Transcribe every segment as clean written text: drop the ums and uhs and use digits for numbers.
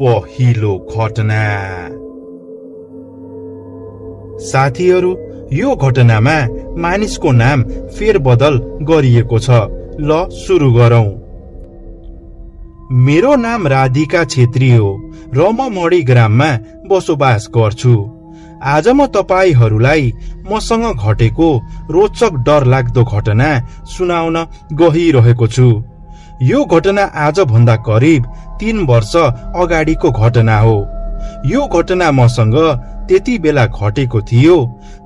पहिलो घटना। साथीहरू, यो घटनामा मानिसको नाम फेरबदल गरिएको छ। ल सुरु गरौं। मेरो नाम राधिका छेत्री हो र म मडी ग्राममा बसोबास गर्छु। आज म तपाईहरूलाई मसँग घटेको रोचक डरलाग्दो घटना सुनाउन गइरहेको छु। यो घटना आजभन्दा करिब 3 वर्ष अगाडिको घटना हो। यो घटना मसँग त्यति बेला घटेको थियो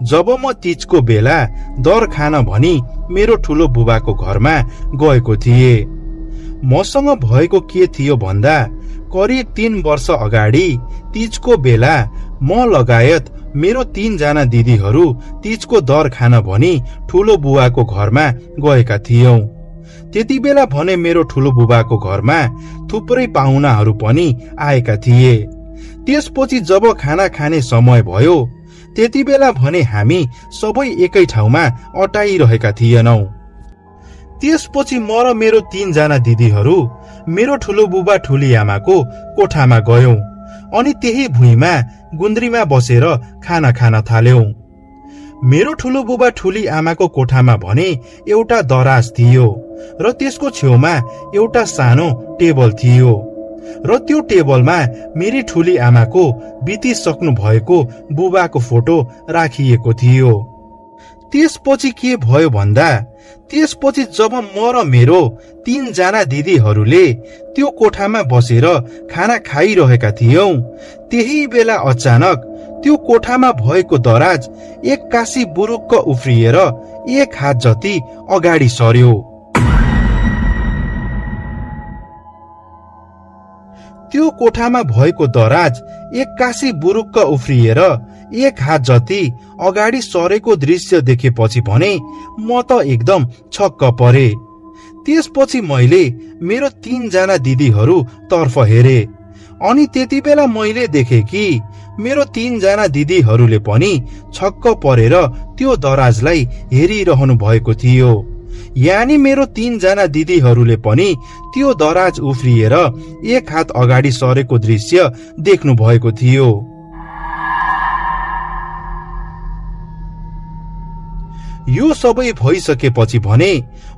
जब म तीजको बेला दर खान भनी मेरो ठुलो बुबाको घरमा गएको थिए। मसँग भएको के थियो भन्दा करिब 3 वर्ष अगाडि तीजको बेला म लगायत मेरो 3 जना दिदीहरू तीजको दर खान भनी ठुलो बुबाको घरमा गएका थियौं। त्यति बेला भने मेरो ठुलो बुबाको घरमा थुप्रै पाहुनाहरू पनि आएका थिए। त्यसपछि जब खाना खाने समय भयो त्यति बेला भने हामी सबै एकै ठाउँमा अटाइरहेका थिएनौं। त्यसपछि म र मेरो 3 जना दिदीहरू मेरो ठुलो बुबा ठुली आमाको कोठामा गयौं अनि त्यही भुइँमा गुन्द्रीमा बसेर खाना खान थाल्यौं। मेरो ठुलो बुबा ठुली आमाको कोठामा भने एउटा दराज थियो र त्यसको छेउमा एउटा सानो टेबल थियो र त्यो टेबलमा मेरी ठुली आमाको बितिसक्नु भएको बुबाको फोटो राखिएको थियो। त्यसपछि के भयो भन्दा त्यसपछि जब म र मेरो 3 जना दिदीहरूले त्यो कोठामा बसेर खाना खाइरहेका थियौं त्यही बेला अचानक त्यो कोठामा भएको दराज एक्कासी बुरुक्क उफ्रिएर 1 हात जति अगाडि सर्यो। त्यो कोठामा भएको दराज एक्कासी बुरुक्क उफ्रिएर 1 हात जति अगाडि सरेको दृश्य देखेपछि भने म त एकदम छक्क परे। त्यसपछि मैले मेरो 3 जना दिदीहरू तर्फ हेरे अनि त्यति बेला मैले देखे कि मेरो 3 जना दिदीहरूले पनि छक्क परेर त्यो दराजलाई हेरिरहनु भएको थियो। यानी मेरो 3 जना दिदीहरूले पनि त्यो दराज उफ्रिएर 1 हात अगाडि सरेको दृश्य देख्नु भएको थियो। यो सबै भइसकेपछि भने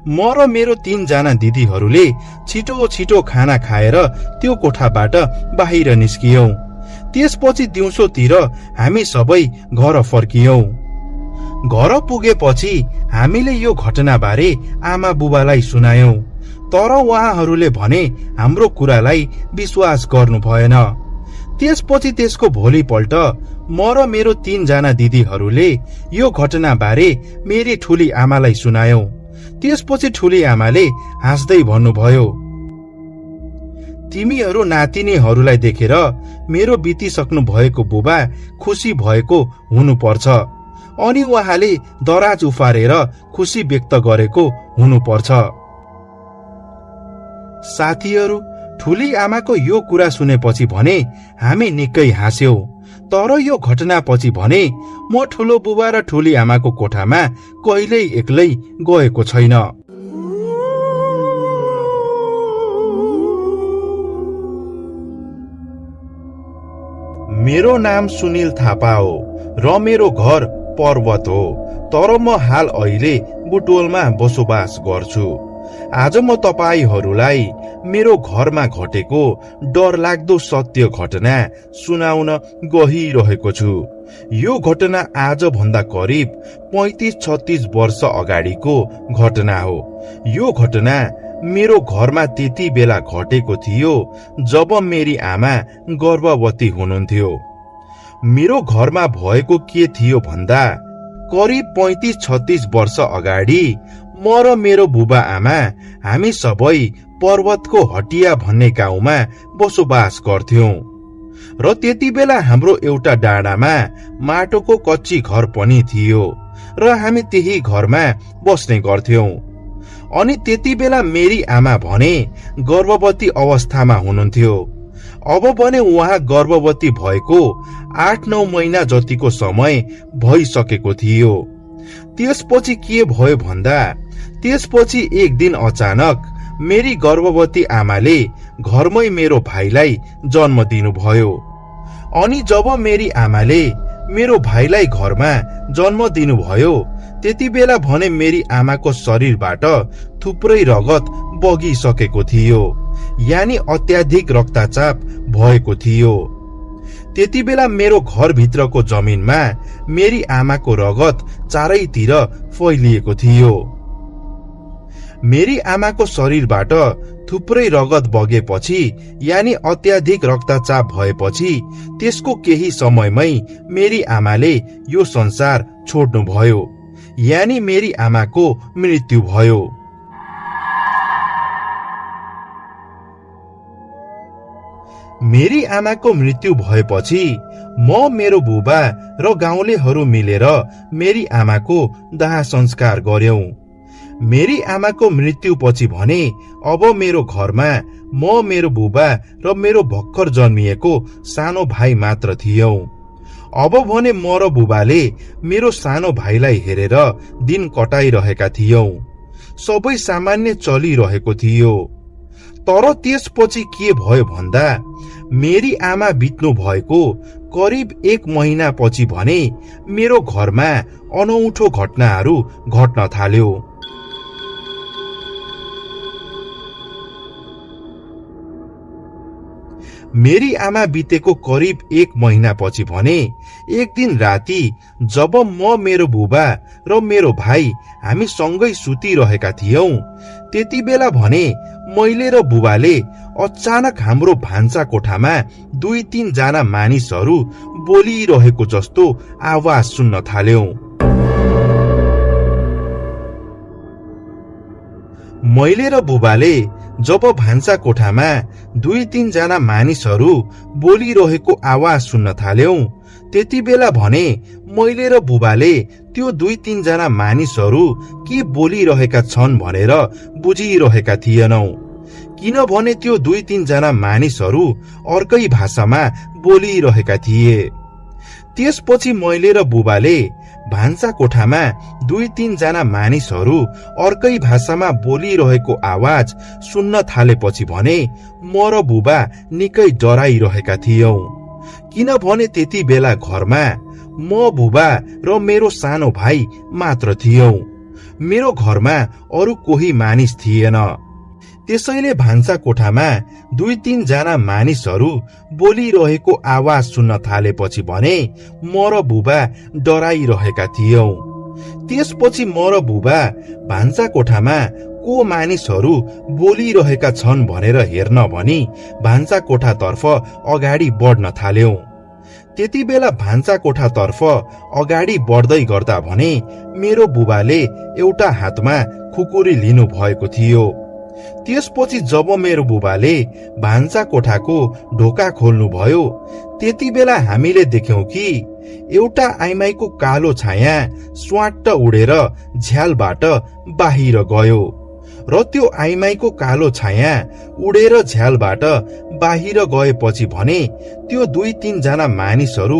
म र मेरो 3 जना दिदीहरूले छिटो छिटो खाना खाएर त्यो कोठाबाट बाहिर निस्कियौं। त्यसपछि दिउँसोतिर हामी सबै घर फर्कियौं। घर पुगेपछि हामीले यो घटनाबारे आमा बुबालाई सुनायौं तर उहाँहरूले भने हाम्रो कुरालाई विश्वास गर्नु भएन। त्यसपछि त्यसको भोलिपल्ट म र मेरो 3 जना दिदीहरूले यो घटनाबारे मेरी ठुली आमालाई सुनायौं। त्यसपछि ठुली आमाले हाँस्दै भन्नुभयो, तिमीहरू नातिनीहरूलाई देखेर मेरो बितिसक्नु भएको बुबा खुसी भएको हुनुपर्छ अनि उहाँले दराज उफारेर खुसी व्यक्त गरेको हुनुपर्छ। साथीहरू, ठुली आमाको यो कुरा सुनेपछि भने हामी निकै हाँस्यौं तर यो घटनापछि भने म ठुलो बुबा र ठुली आमाको कोठामा कहिल्यै एक्लै गएको छैन। मेरो नाम सुनिल थापा हो र मेरो घर पर्वत हो तर म हाल अहिले बुटवलमा बसोबास गर्छु। आज म तपाईहरूलाई मेरो घरमा घटेको डरलाग्दो सत्य घटना सुनाउन गइरहेको छु। यो घटना आज भन्दा करिब 35-36 वर्ष अगाडिको घटना हो। यो घटना मेरो घरमा त्यति बेला घटेको थियो जब मेरी आमा गर्भवती हुनुहुन्थ्यो। मेरो घरमा भएको के थियो भन्दा करिब 35-36 वर्ष अगाडि म र मेरो बुबा आमा हामी सबै पर्वतको हटिया भन्ने गाउँमा बसोबास गर्थ्यौं र त्यति बेला हाम्रो एउटा डाँडामा माटोको कच्ची घर पनि थियो र हामी त्यही घरमा बस्ने गर्थ्यौं। अनि त्यति बेला मेरी आमा भने गर्भवती अवस्थामा हुनुहुन्थ्यो। अब भने उहाँ गर्भवती भएको 8-9 महिना जतिको समय भइसकेको थियो। त्यसपछि के भयो भन्दा त्यसपछि एक दिन अचानक मेरी गर्भवती आमाले घरमै मेरो भाइलाई जन्म दिनुभयो। अनि जब मेरी आमाले मेरो भाइलाई घरमा जन्म दिनुभयो त्यति बेला भने मेरी आमाको शरीरबाट थुप्रै रगत बगिसकेको थियो, यानी अत्याधिक रक्तचाप भएको थियो। त्यति बेला मेरो घरभित्रको जमिनमा मेरी आमाको रगत चारैतिर फैलिएको थियो। मेरी आमाको शरीरबाट थुप्रै रगत बगेपछि, यानी अत्याधिक रक्तचाप भएपछि त्यसको केही समयमै मेरी आमाले यो संसार छोड्नुभयो, यानी मेरी आमाको मृत्यु भयो। मेरी आमाको मृत्यु भएपछि म, मेरो बुबा र गाउँलेहरू मिलेर मेरी आमाको दाह संस्कार गर्यौं। मेरी आमाको मृत्युपछि भने अब मेरो घरमा म, मेरो बुबा र मेरो भर्खर जन्मिएको सानो भाइ मात्र थियौं। अब भने म र बुबाले मेरो सानो भाइलाई हेरेर दिन कटाइरहेका थियौं। सबै सामान्य चलिरहेको थियो। तर त्यसपछि के भयो भन्दा मेरी आमा बित्नु भएको करिब 1 महिना पछि भने मेरो घरमा अनौठो घटनाहरू घट्न थाल्यो। मेरी आमा बितेको करिब 1 महिना पछि भने एक दिन राति जब म, मेरो बुबा र मेरो भाइ हामी सँगै सुतिरहेका थियौं त्यति बेला भने मैले र बुबाले अचानक हाम्रो भान्सा कोठामा 2-3 जना मानिसहरू बोलिरहेको जस्तो आवाज सुन्न थाल्यौं। मैले र बुबाले जब भान्सा कोठामा 2-3 जना मानिसहरू बोलिरहेको आवाज सुन्न थाल्यौं त्यति बेला भने मैले र बुबाले त्यो 2-3 जना मानिसहरू के बोलिरहेका छन् भनेर बुझिरहेका थिएनौं, किनभने त्यो 2-3 जना मानिसहरू अर्कै भाषामा बोलिरहेका थिए। त्यसपछि मैले र बुबाले भान्सा कोठामा 2-3 जना मानिसहरू अर्कै भाषामा बोलिरहेको आवाज सुन्न थालेपछि भने म र बुबा निकै डराइरहेका थियौं, किनभने त्यति बेला घरमा म, बुबा र मेरो सानो भाइ मात्र थियौं। मेरो घरमा अरू कोही मानिस थिएन। त्यसैले भान्सा कोठामा 2-3 जना मानिसहरू बोलिरहेको आवाज सुन्न थालेपछि भने म र बुबा डराइरहेका थियौं। त्यसपछि म र बुबा भान्सा कोठामा को मानिसहरू बोलिरहेका छन् भनेर हेर्न भनी भान्सा कोठातर्फ अगाडि बढ्न थाल्यौं। त्यति बेला भान्सा कोठातर्फ अगाडि बढ्दै गर्दा भने मेरो बुबाले एउटा हातमा खुकुरी लिनु भएको थियो। त्यसपछि जब मेरो बुबाले भान्सा कोठाको ढोका खोल्नुभयो त्यति बेला हामीले देख्यौं कि एउटा आइमाईको कालो छाया स्वाट्ट उडेर झ्यालबाट बाहिर गयो र त्यो आइमाईको कालो छाया उडेर झ्यालबाट बाहिर गएपछि भने त्यो 2-3 जना मानिसहरू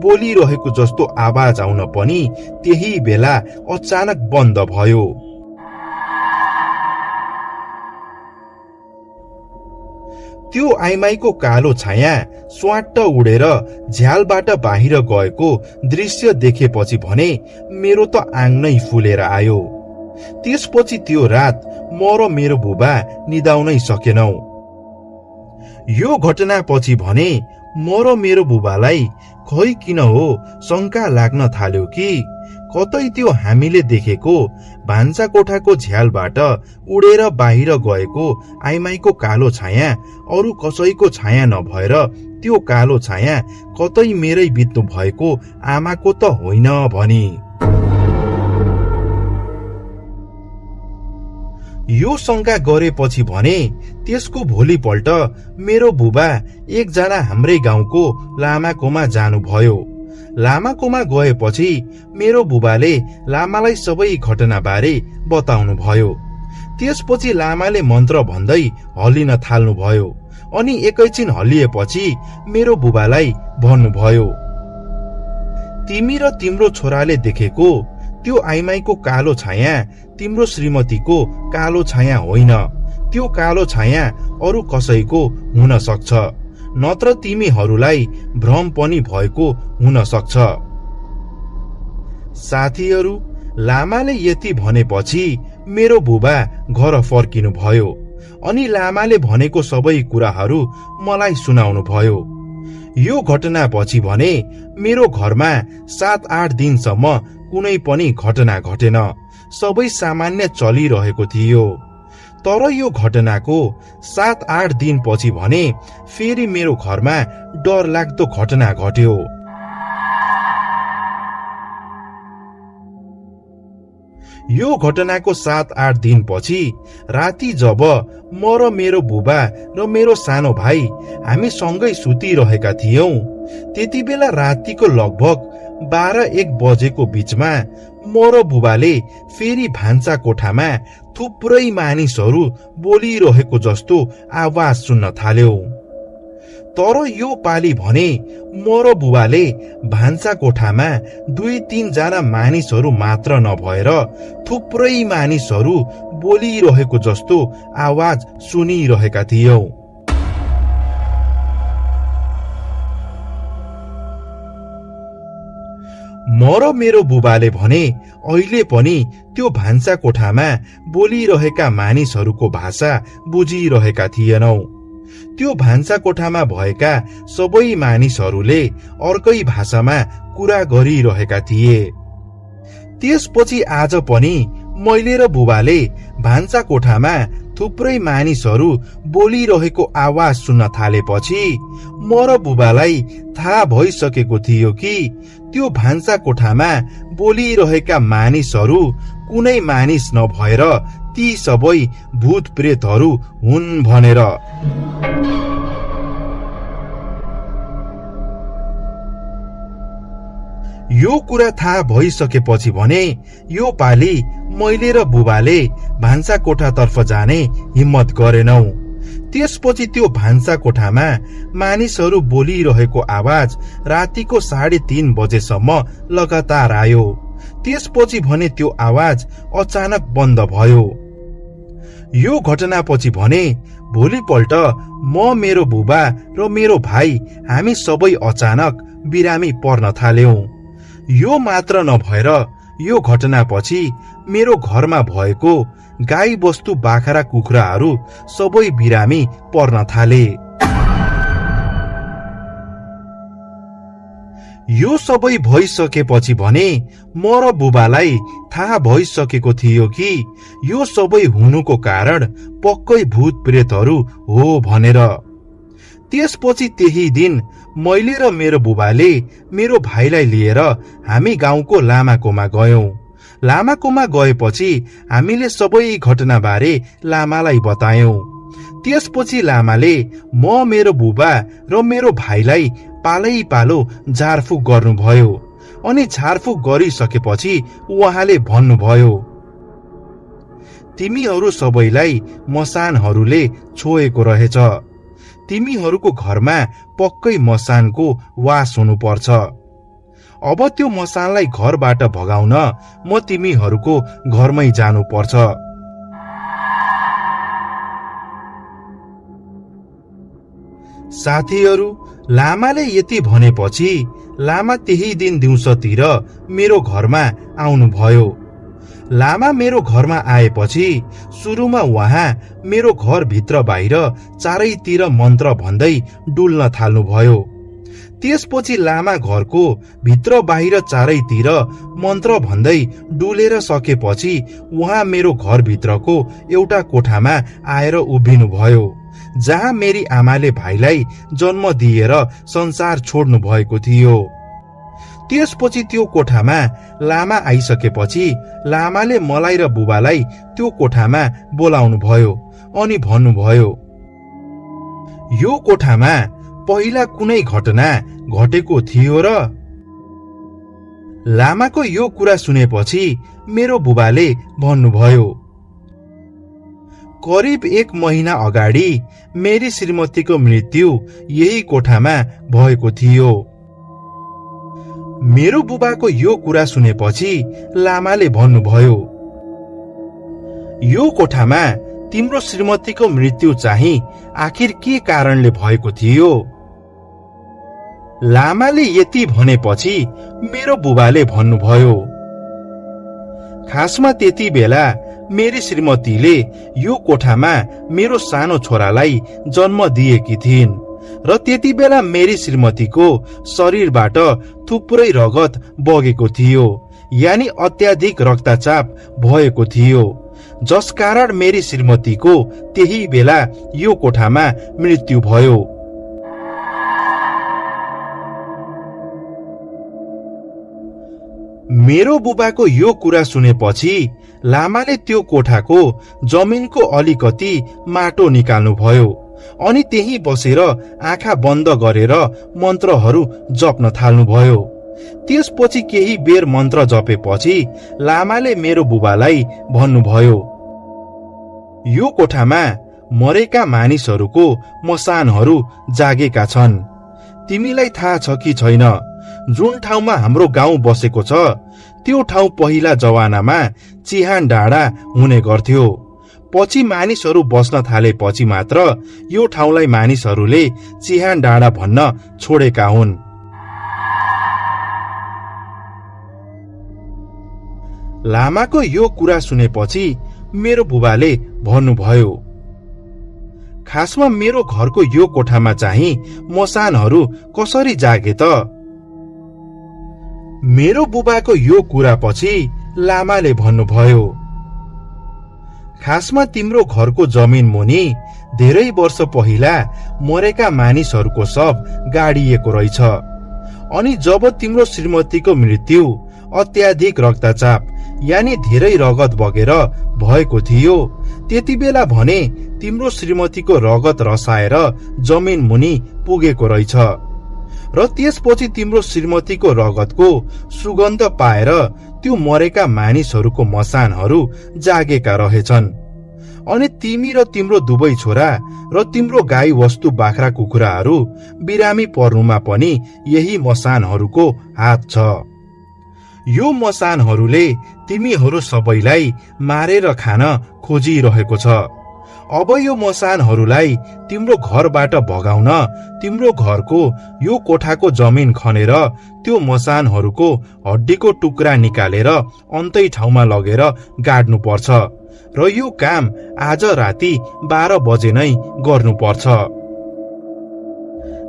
बोलिरहेको जस्तो आवाज आउन पनि त्यही बेला अचानक बन्द भयो। त्यो आइमाईको कालो छाया स्वाट्ट उडेर झ्यालबाट बाहिर गएको दृश्य देखेपछि भने मेरो त आङ नै फुलेर आयो। त्यसपछि त्यो रात म र मेरो बुबा निदाउनै सकेनौ। यो घटनापछि भने म र मेरो बुबालाई खै किन हो शंका लाग्न थाल्यो कि कतै त्यो हामीले देखेको भान्सा कोठाको झ्यालबाट उडेर बाहिर गएको आइमाईको कालो छाया अरू कसैको छाया नभएर त्यो कालो छाया कतै मेरै बित्नु भएको आमाको त होइन भनी। यो शंका गरेपछि भने त्यसको भोलिपल्ट मेरो बुबा एकजना हाम्रै गाउँको लामाकोमा जानुभयो। लामाकोमा गएपछि मेरो बुबाले लामालाई सबै घटनाबारे बताउनुभयो। त्यसपछि लामाले मन्त्र भन्दै हल्लिन थाल्नुभयो अनि एकैछिन हल्लिएपछि मेरो बुबालाई भन्नुभयो, तिमी र तिम्रो छोराले देखेको त्यो आइमाईको कालो छाया तिम्रो श्रीमतीको कालो छाया होइन, त्यो कालो छाया अरू कसैको हुन सक्छ, नत्र तिमीहरूलाई भ्रम पनि भएको हुन सक्छ। साथीहरू, लामाले यति भनेपछि मेरो बुबा घर फर्किनु भयो अनि लामाले भनेको सबै कुराहरू मलाई सुनाउनु भयो। यो घटनापछि भने मेरो घरमा 7-8 दिनसम्म कुनै पनि घटना घटेन, सबै सामान्य चलिरहेको थियो। तर यो घटनाको 7-8 दिनपछि भने फेरि मेरो घरमा डरलाग्दो घटना घट्यो। यो घटनाको 7-8 दिनपछि राति जब म र मेरो बुबा र मेरो सानो भाइ हामी सँगै सुतिरहेका थियौं, त्यति बेला रातिको लगभग 12-1 बजेको बीचमा म र बुबाले फेरि भान्सा कोठामा थुप्रै मानिसहरू बोलिरहेको जस्तो आवाज सुन्न थाल्यौं। तर यो पाली भने म र बुबाले भान्सा कोठामा 2-3 जना मानिसहरू मात्र नभएर थुप्रै मानिसहरू बोलिरहेको जस्तो आवाज सुनिरहेका थियौं। म र मेरो बुबाले भने अहिले पनि त्यो भान्सा कोठामा बोलिरहेका मानिसहरूको भाषा बुझिरहेका थिएनौं। त्यो भान्सा कोठामा भएका सबै मानिसहरूले अर्कै भाषामा कुरा गरिरहेका थिए। त्यसपछि आज पनि मैले र बुबाले भान्सा कोठामा थुप्रै मानिसहरू बोलिरहेको आवाज सुन्न थालेपछि म र बुबालाई थाहा भइसकेको थियो कि त्यो भान्सा कोठामा बोलिरहेका मानिसहरू कुनै मानिस नभएर ती सबै भूत प्रेतहरू हुन् भनेर। यो कुरा थाहा भइसकेपछि भने यो पाली मैले र बुबाले भान्सा कोठातर्फ जाने हिम्मत गरेनौं। त्यसपछि त्यो भान्सा कोठामा मानिसहरू बोलिरहेको आवाज रातिको 3:30 बजेसम्म लगातार आयो। त्यसपछि भने त्यो आवाज अचानक बन्द भयो। यो घटनापछि भने भोलिपल्ट म, मेरो बुबा र मेरो भाइ हामी सबै अचानक बिरामी पर्न थाल्यौं। यो मात्र नभएर यो घटनापछि मेरो घरमा भएको गाई बस्तु बाख्रा कुखुराहरू सबै बिरामी पर्न थाले। यो सबै भइसकेपछि भने म र बुबालाई थाहा भइसकेको थियो कि यो सबै हुनुको कारण पक्कै भूत प्रेतहरू हो भनेर। त्यसपछि त्यही दिन मैले र मेरो बुबाले मेरो भाइलाई लिएर हामी गाउँको लामाकोमा गयौं। लामाकोमा गएपछि हामीले सबै घटनाबारे लामालाई बतायौं। त्यसपछि लामाले म, मेरो बुबा र मेरो भाइलाई पालै पालो झारफुक गर्नुभयो अनि झारफुक गरिसकेपछि उहाँले भन्नुभयो, तिमीहरू सबैलाई मसानहरूले छोएको रहेछ। तिमीहरूको घरमा पक्कै मसानको वास हुनुपर्छ। अब त्यो मसानलाई घरबाट भगाउन म तिमीहरूको घरमै जानुपर्छ। साथीहरू, लामाले यति भनेपछि लामा त्यही दिन दिउँसोतिर मेरो घरमा आउनुभयो। लामा मेरो घरमा आएपछि सुरुमा उहाँ मेरो घर भित्र बाहिर चारैतिर मन्त्र भन्दै डुल्न थाल्नुभयो। त्यसपछि लामा घरको भित्र बाहिर चारैतिर मन्त्र भन्दै डुलेर सकेपछि उहाँ मेरो घरभित्रको एउटा कोठामा आएर उभिनुभयो, जहाँ मेरी आमाले भाइलाई जन्म दिएर संसार छोड्नु भएको थियो। त्यसपछि त्यो कोठामा लामा आइसकेपछि लामाले मलाई र बुबालाई त्यो कोठामा बोलाउनु भयो अनि भन्नुभयो, यो कोठामा पहिला कुनै घटना घटेको थियो र? लामाको यो कुरा सुनेपछि मेरो बुबाले भन्नुभयो, करिब 1 महिना अगाडि मेरी श्रीमतीको मृत्यु यही कोठामा भएको थियो। मेरो बुबाको यो कुरा सुनेपछि लामाले भन्नुभयो, यो कोठामा तिम्रो श्रीमतीको मृत्यु चाहिँ आखिर के कारणले भएको थियो? लामाले यति भनेपछि मेरो बुबाले भन्नुभयो, खासमा त्यति बेला मेरी श्रीमतीले यो कोठामा मेरो सानो छोरालाई जन्म दिएकी थिइन् र त्यति बेला मेरी श्रीमतीको शरीरबाट थुप्रै रगत बगेको थियो, यानी अत्याधिक रक्तचाप भएको थियो, जसकारण मेरी श्रीमतीको त्यही बेला यो कोठामा मृत्यु भयो। मेरो बुबाको यो कुरा सुनेपछि लामाले त्यो कोठाको जमिनको अलिकति माटो निकाल्नुभयो अनि त्यही बसेर आँखा बन्द गरेर मन्त्रहरू जप्न थाल्नुभयो। त्यसपछि केही बेर मन्त्र जपेपछि लामाले मेरो बुबालाई भन्नुभयो, यो कोठामा मरेका मानिसहरूको मसानहरू जागेका छन्। तिमीलाई थाहा छ कि छैन, जुन ठाउँमा हाम्रो गाउँ बसेको छ त्यो ठाउँ पहिला जमानामा चिहान डाँडा हुने गर्थ्यो। पछि मानिसहरू बस्न थालेपछि मात्र यो ठाउँलाई मानिसहरूले चिहान डाँडा भन्न छोडेका हुन्। लामाको यो कुरा सुनेपछि मेरो बुबाले भन्नुभयो, खासमा मेरो घरको यो कोठामा चाहिँ मसानहरू कसरी जागे त? मेरो बुबाको यो कुरा पछि लामाले भन्नुभयो, खासमा तिम्रो घरको जमिन मुनि धेरै वर्ष पहिला मरेका मानिसहरूको शव गाडिएको रहेछ अनि जब तिम्रो श्रीमतीको मृत्यु अत्याधिक रक्तचाप यानी धेरै रगत बगेर भएको थियो, त्यति बेला भने तिम्रो श्रीमतीको रगत रसाएर जमिन मुनि पुगेको रहेछ र त्यसपछि तिम्रो श्रीमतीको रगतको सुगन्ध पाएर त्यो मरेका मानिसहरूको मसानहरू जागेका रहेछन् अनि तिमी र तिम्रो दुवै छोरा र तिम्रो गाई वस्तु बाख्रा कुखुराहरू बिरामी पर्नुमा पनि यही मसानहरूको हात छ। यो मसानहरूले तिमीहरू सबैलाई मारेर खान खोजिरहेको छ। अब यो मसानहरूलाई तिम्रो घरबाट भगाउन तिम्रो घरको यो कोठाको जमिन खनेर त्यो मसानहरूको हड्डीको टुक्रा निकालेर अन्तै ठाउँमा लगेर गाड्नुपर्छ र यो काम आज राति 12 बजे नै गर्नुपर्छ।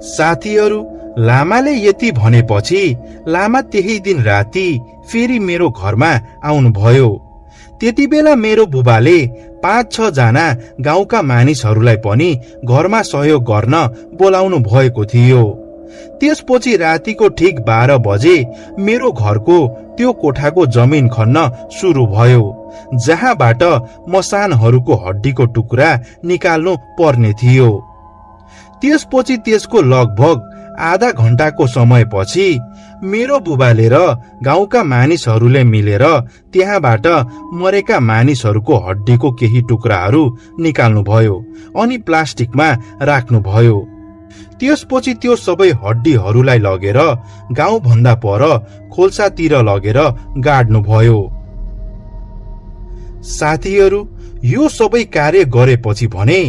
साथीहरू, लामाले यति भनेपछि लामा त्यही दिन राति फेरि मेरो घरमा आउनुभयो। त्यति बेला मेरो बुबाले 5-6 जना गाउँका मानिसहरूलाई पनि घरमा सहयोग गर्न बोलाउनु भएको थियो। त्यसपछि रातिको ठीक 12 बजे मेरो घरको त्यो कोठाको जमिन खन्न सुरु भयो, जहाँबाट मसानहरूको हड्डीको टुक्रा निकाल्नु पर्ने थियो। त्यसपछि त्यसको लगभग आधा घण्टाको समयपछि मेरो बुबाले र गाउँका मानिसहरूले मिलेर त्यहाँबाट मरेका मानिसहरूको हड्डीको केही टुक्राहरू निकाल्नुभयो अनि प्लास्टिकमा राख्नुभयो। त्यसपछि त्यो सबै हड्डीहरूलाई लगेर गाउँभन्दा पर खोल्सातिर लगेर गाड्नुभयो। साथीहरू, यो सबै कार्य गरेपछि भने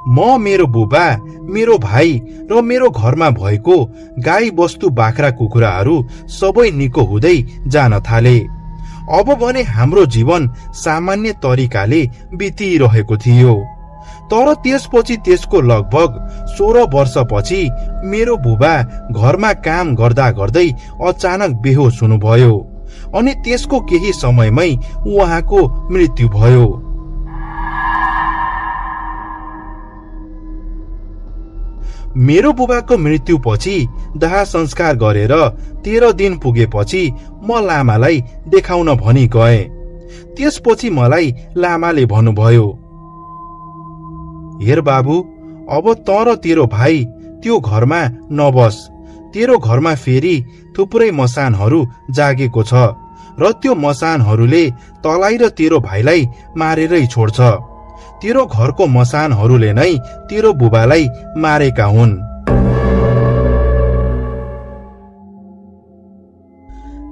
म, मेरो बुबा, मेरो भाइ र मेरो घरमा भएको गाई वस्तु बाख्रा कुखुराहरू सबै निको हुँदै जान थाले। अब भने हाम्रो जीवन सामान्य तरिकाले बितिरहेको थियो। तर त्यसपछि त्यसको लगभग 16 वर्षपछि मेरो बुबा घरमा काम गर्दा गर्दै अचानक बेहोस हुनुभयो अनि त्यसको केही समयमै उहाँको मृत्यु भयो। मेरो बुबाको मृत्युपछि दाह संस्कार गरेर 13 दिन पुगेपछि म लामालाई देखाउन भनी गए। त्यसपछि मलाई लामाले भन्नुभयो, हेर बाबु, अब त र तेरो भाइ त्यो घरमा नबस। तेरो घरमा फेरि थुप्रै मसानहरू जागेको छ र त्यो मसानहरूले तलाई र तेरो भाइलाई मारेरै छोड्छ। तेरो घरको मसानहरूले नै तेरो बुबालाई मारेका हुन्।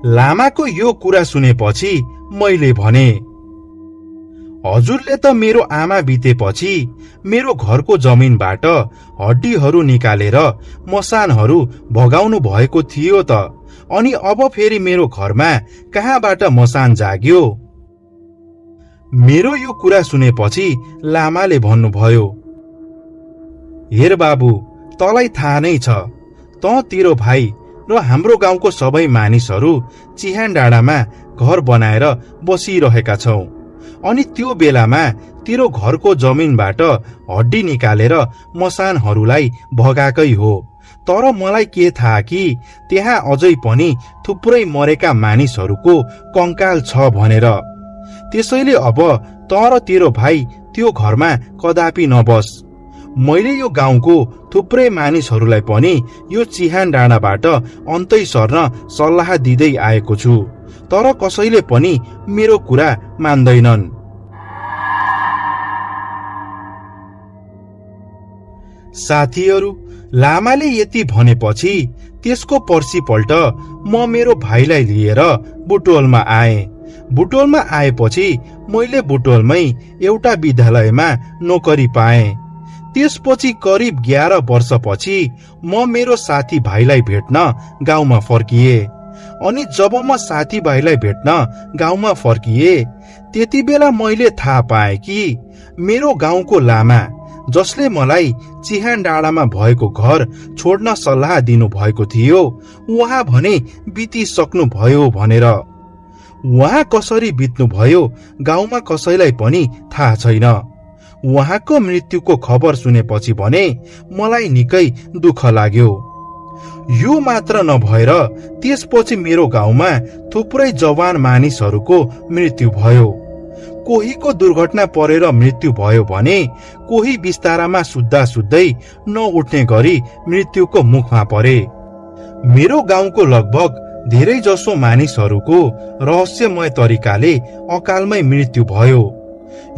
लामाको यो कुरा सुनेपछि मैले भने, हजुरले त मेरो आमा बितेपछि मेरो घरको जमिनबाट हड्डीहरू निकालेर मसानहरू भगाउनु भएको थियो त, अनि अब फेरि मेरो घरमा कहाँबाट मसान जाग्यो? मेरो यो कुरा सुनेपछि लामाले भन्नुभयो, हेर बाबु, तँलाई थाहा नै छ, तँ तेरो भाइ र हाम्रो गाउँको सबै मानिसहरू चिहान डाँडामा घर बनाएर बसिरहेका छौं, अनि त्यो बेलामा तेरो घरको जमिनबाट हड्डी निकालेर मसानहरूलाई भगाकै हो। तर मलाई के थाहा कि त्यहाँ अझै पनि थुप्रै मरेका मानिसहरूको कंकाल छ भनेर। त्यसैले अब त र तेरो भाइ त्यो घरमा कदापि नबस। मैले यो गाउँको थुप्रै मानिसहरूलाई पनि यो चिहान डाँडाबाट अन्तै सर्न सल्लाह दिँदै आएको छु, तर कसैले पनि मेरो कुरा मान्दैनन्। साथीहरू, लामाले यति भनेपछि त्यसको पर्सिपल्ट म मेरो भाइलाई लिएर बुटवलमा आए। बुटवलमा आएपछि मैले बुटवलमै एउटा विद्यालयमा नोकरी पाएँ। त्यसपछि करिब 11 वर्षपछि म मेरो साथी भाइलाई भेट्न गाउँमा फर्किए। अनि जब म साथी भाइलाई भेट्न गाउँमा फर्किए, त्यति बेला मैले थाहा पाएँ कि मेरो गाउँको लामा, जसले मलाई चिहान डाँडामा भएको घर छोड्न सल्लाह दिनु भएको थियो, उहाँ भने बितिसक्नु भयो भनेर। उहाँ कसरी बित्नु भयो गाउँमा कसैलाई पनि थाहा छैन। उहाँको मृत्युको खबर सुनेपछि भने मलाई निकै दुःख लाग्यो। यो मात्र नभएर त्यसपछि मेरो गाउँमा थुप्रै जवान मानिसहरूको मृत्यु भयो। कोहीको दुर्घटना परेर मृत्यु भयो भने कोही बिस्तारामा सुत्दा सुत्दै नउठ्ने गरी मृत्युको मुखमा परे। मेरो गाउँको लगभग धेरै जसो मानिसहरूको रहस्यमय तरिकाले अकालमै मृत्यु भयो।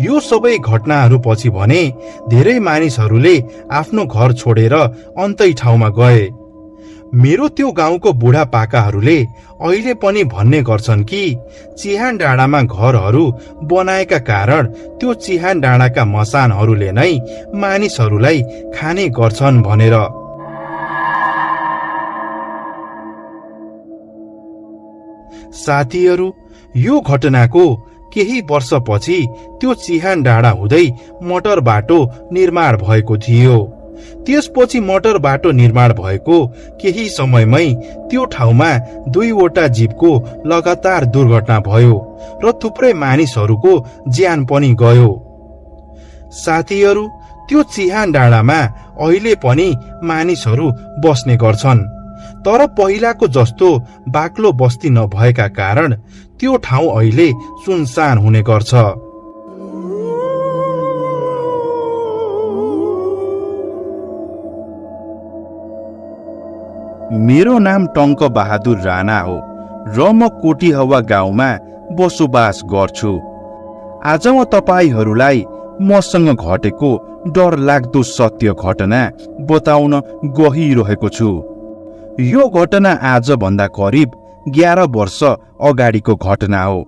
यो सबै घटनाहरूपछि भने धेरै मानिसहरूले आफ्नो घर छोडेर अन्तै ठाउँमा गए। मेरो त्यो गाउँको बुढापाकाहरूले अहिले पनि भन्ने गर्छन् कि चिहान डाँडामा घरहरू बनाएका कारण त्यो चिहान डाँडाका मसानहरूले नै मानिसहरूलाई खाने गर्छन् भनेर। साथीहरू, यो घटनाको केही वर्षपछि त्यो चिहान डाँडा हुँदै मोटर बाटो निर्माण भएको थियो। त्यसपछि मोटर बाटो निर्माण भएको केही समयमै त्यो ठाउँमा 2वटा जीपको लगातार दुर्घटना भयो र थुप्रै मानिसहरूको ज्यान पनि गयो। साथीहरू, त्यो चिहान डाँडामा अहिले पनि मानिसहरू बस्ने गर्छन्, तर पहिलाको जस्तो बाक्लो बस्ती नभएका कारण त्यो ठाउँ अहिले सुनसान हुने गर्छ। मेरो नाम टंक बहादुर राणा हो र म कोटीहवा गाउँमा बसोबास गर्छु। आज म तपाईहरूलाई मसँग घटेको डरलाग्दो सत्य घटना बताउन गइरहेको छु। यो घटना आज भन्दा करिब 11 वर्ष अगाडिको घटना हो।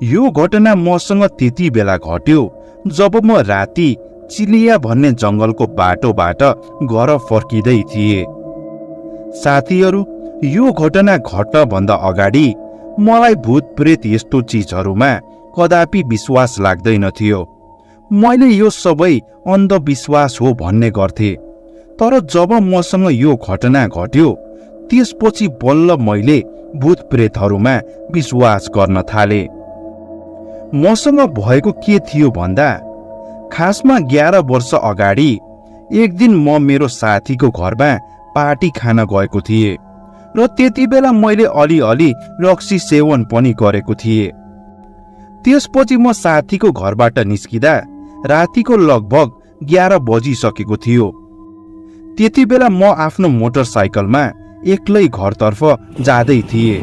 यो घटना मसँग त्यति बेला घट्यो जब म राति चिलिया भन्ने जंगलको बाटोबाट घर फर्किँदै थिए। साथीहरू, यो घटना घट्न भन्दा अगाडि मलाई भूत प्रेत यस्तो चीजहरूमा कदापि विश्वास लाग्दैन थियो। मैले यो सबै अन्धविश्वास हो भन्ने गर्थे। तर जब मसँग यो घटना घट्यो त्यसपछि बल्ल मैले भूत प्रेतहरूमा विश्वास गर्न थाले। मसँग भएको के थियो भन्दा, खासमा 11 वर्ष अगाडि एक दिन म मेरो साथीको घरमा पार्टी खान गएको थिए र त्यति बेला मैले अलिअलि रक्सी सेवन पनि गरेको थिए। त्यसपछि म साथीको घरबाट निस्किँदा रातिको लगभग 11 बजिसकेको थियो। त्यति बेला म आफ्नो मोटरसाइकलमा एक्लै घरतर्फ जाँदै थिए।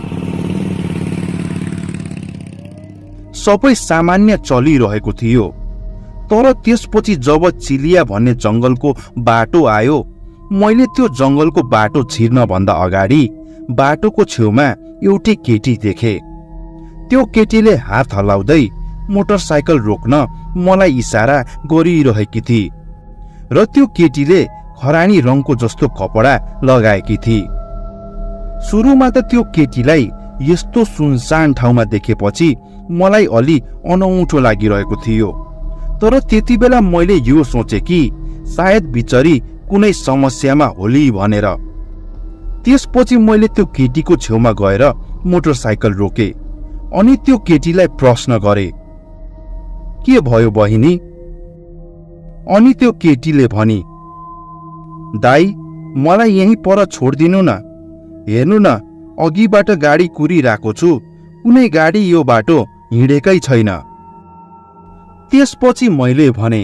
सबै सामान्य चलिरहेको थियो। तर त्यसपछि जब चिलिया भन्ने जंगलको बाटो आयो, मैले त्यो जंगलको बाटो छिर्न भन्दा अगाडि बाटोको छेउमा एउटी केटी देखे। त्यो केटीले हात हल्लाउँदै मोटरसाइकल रोक्न मलाई इसारा गरिरहेकी थिए र त्यो केटीले खरानी रङको जस्तो कपडा लगाएकी थिए। सुरुमा त त्यो केटीलाई यस्तो सुनसान ठाउँमा देखेपछि मलाई अलि अनौठो लागिरहेको थियो, तर त्यति बेला मैले यो सोचे कि सायद बिचरी कुनै समस्यामा होली भनेर। त्यसपछि मैले त्यो केटीको छेउमा गएर मोटरसाइकल रोके अनि त्यो केटीलाई प्रश्न गरे, के भयो बहिनी? अनि त्यो केटीले भनी, दाई मलाई यही पर छोडिदिनु न, हेर्नु न अघिबाट गाडी कुरिरहेको छु, कुनै गाडी यो बाटो हिँडेकै छैन। त्यसपछि मैले भने,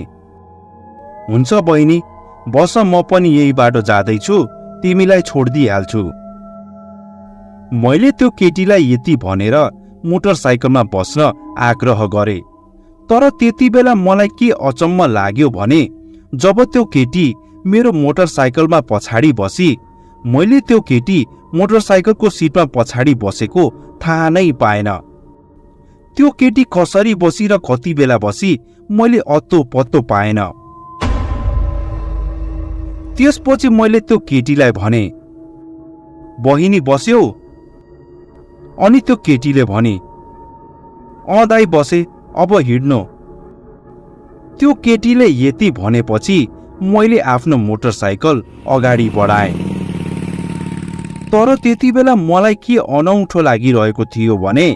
हुन्छ बहिनी बस, म पनि यही बाटो जाँदैछु, तिमीलाई छोडिदिइहाल्छु। मैले त्यो केटीलाई यति भनेर मोटरसाइकलमा बस्न आग्रह गरे, तर त्यति बेला मलाई के अचम्म लाग्यो भने जब त्यो केटी मेरो मोटरसाइकलमा पछाडि बसी, मैले त्यो केटी मोटरसाइकलको सिटमा पछाडि बसेको थाहा नै पाएन। त्यो केटी कसरी बसी र कति बेला बसी मैले अत्तो पत्तो पाएन। त्यसपछि मैले त्यो केटीलाई भने, बहिनी बस्यौ? अनि त्यो केटीले भने, अँ दाइ बसे, अब हिँड्नु। त्यो केटीले यति भनेपछि मैले आफ्नो मोटरसाइकल अगाडि बढाएँ, तर त्यति बेला मलाई के अनौठो लागिरहेको थियो भने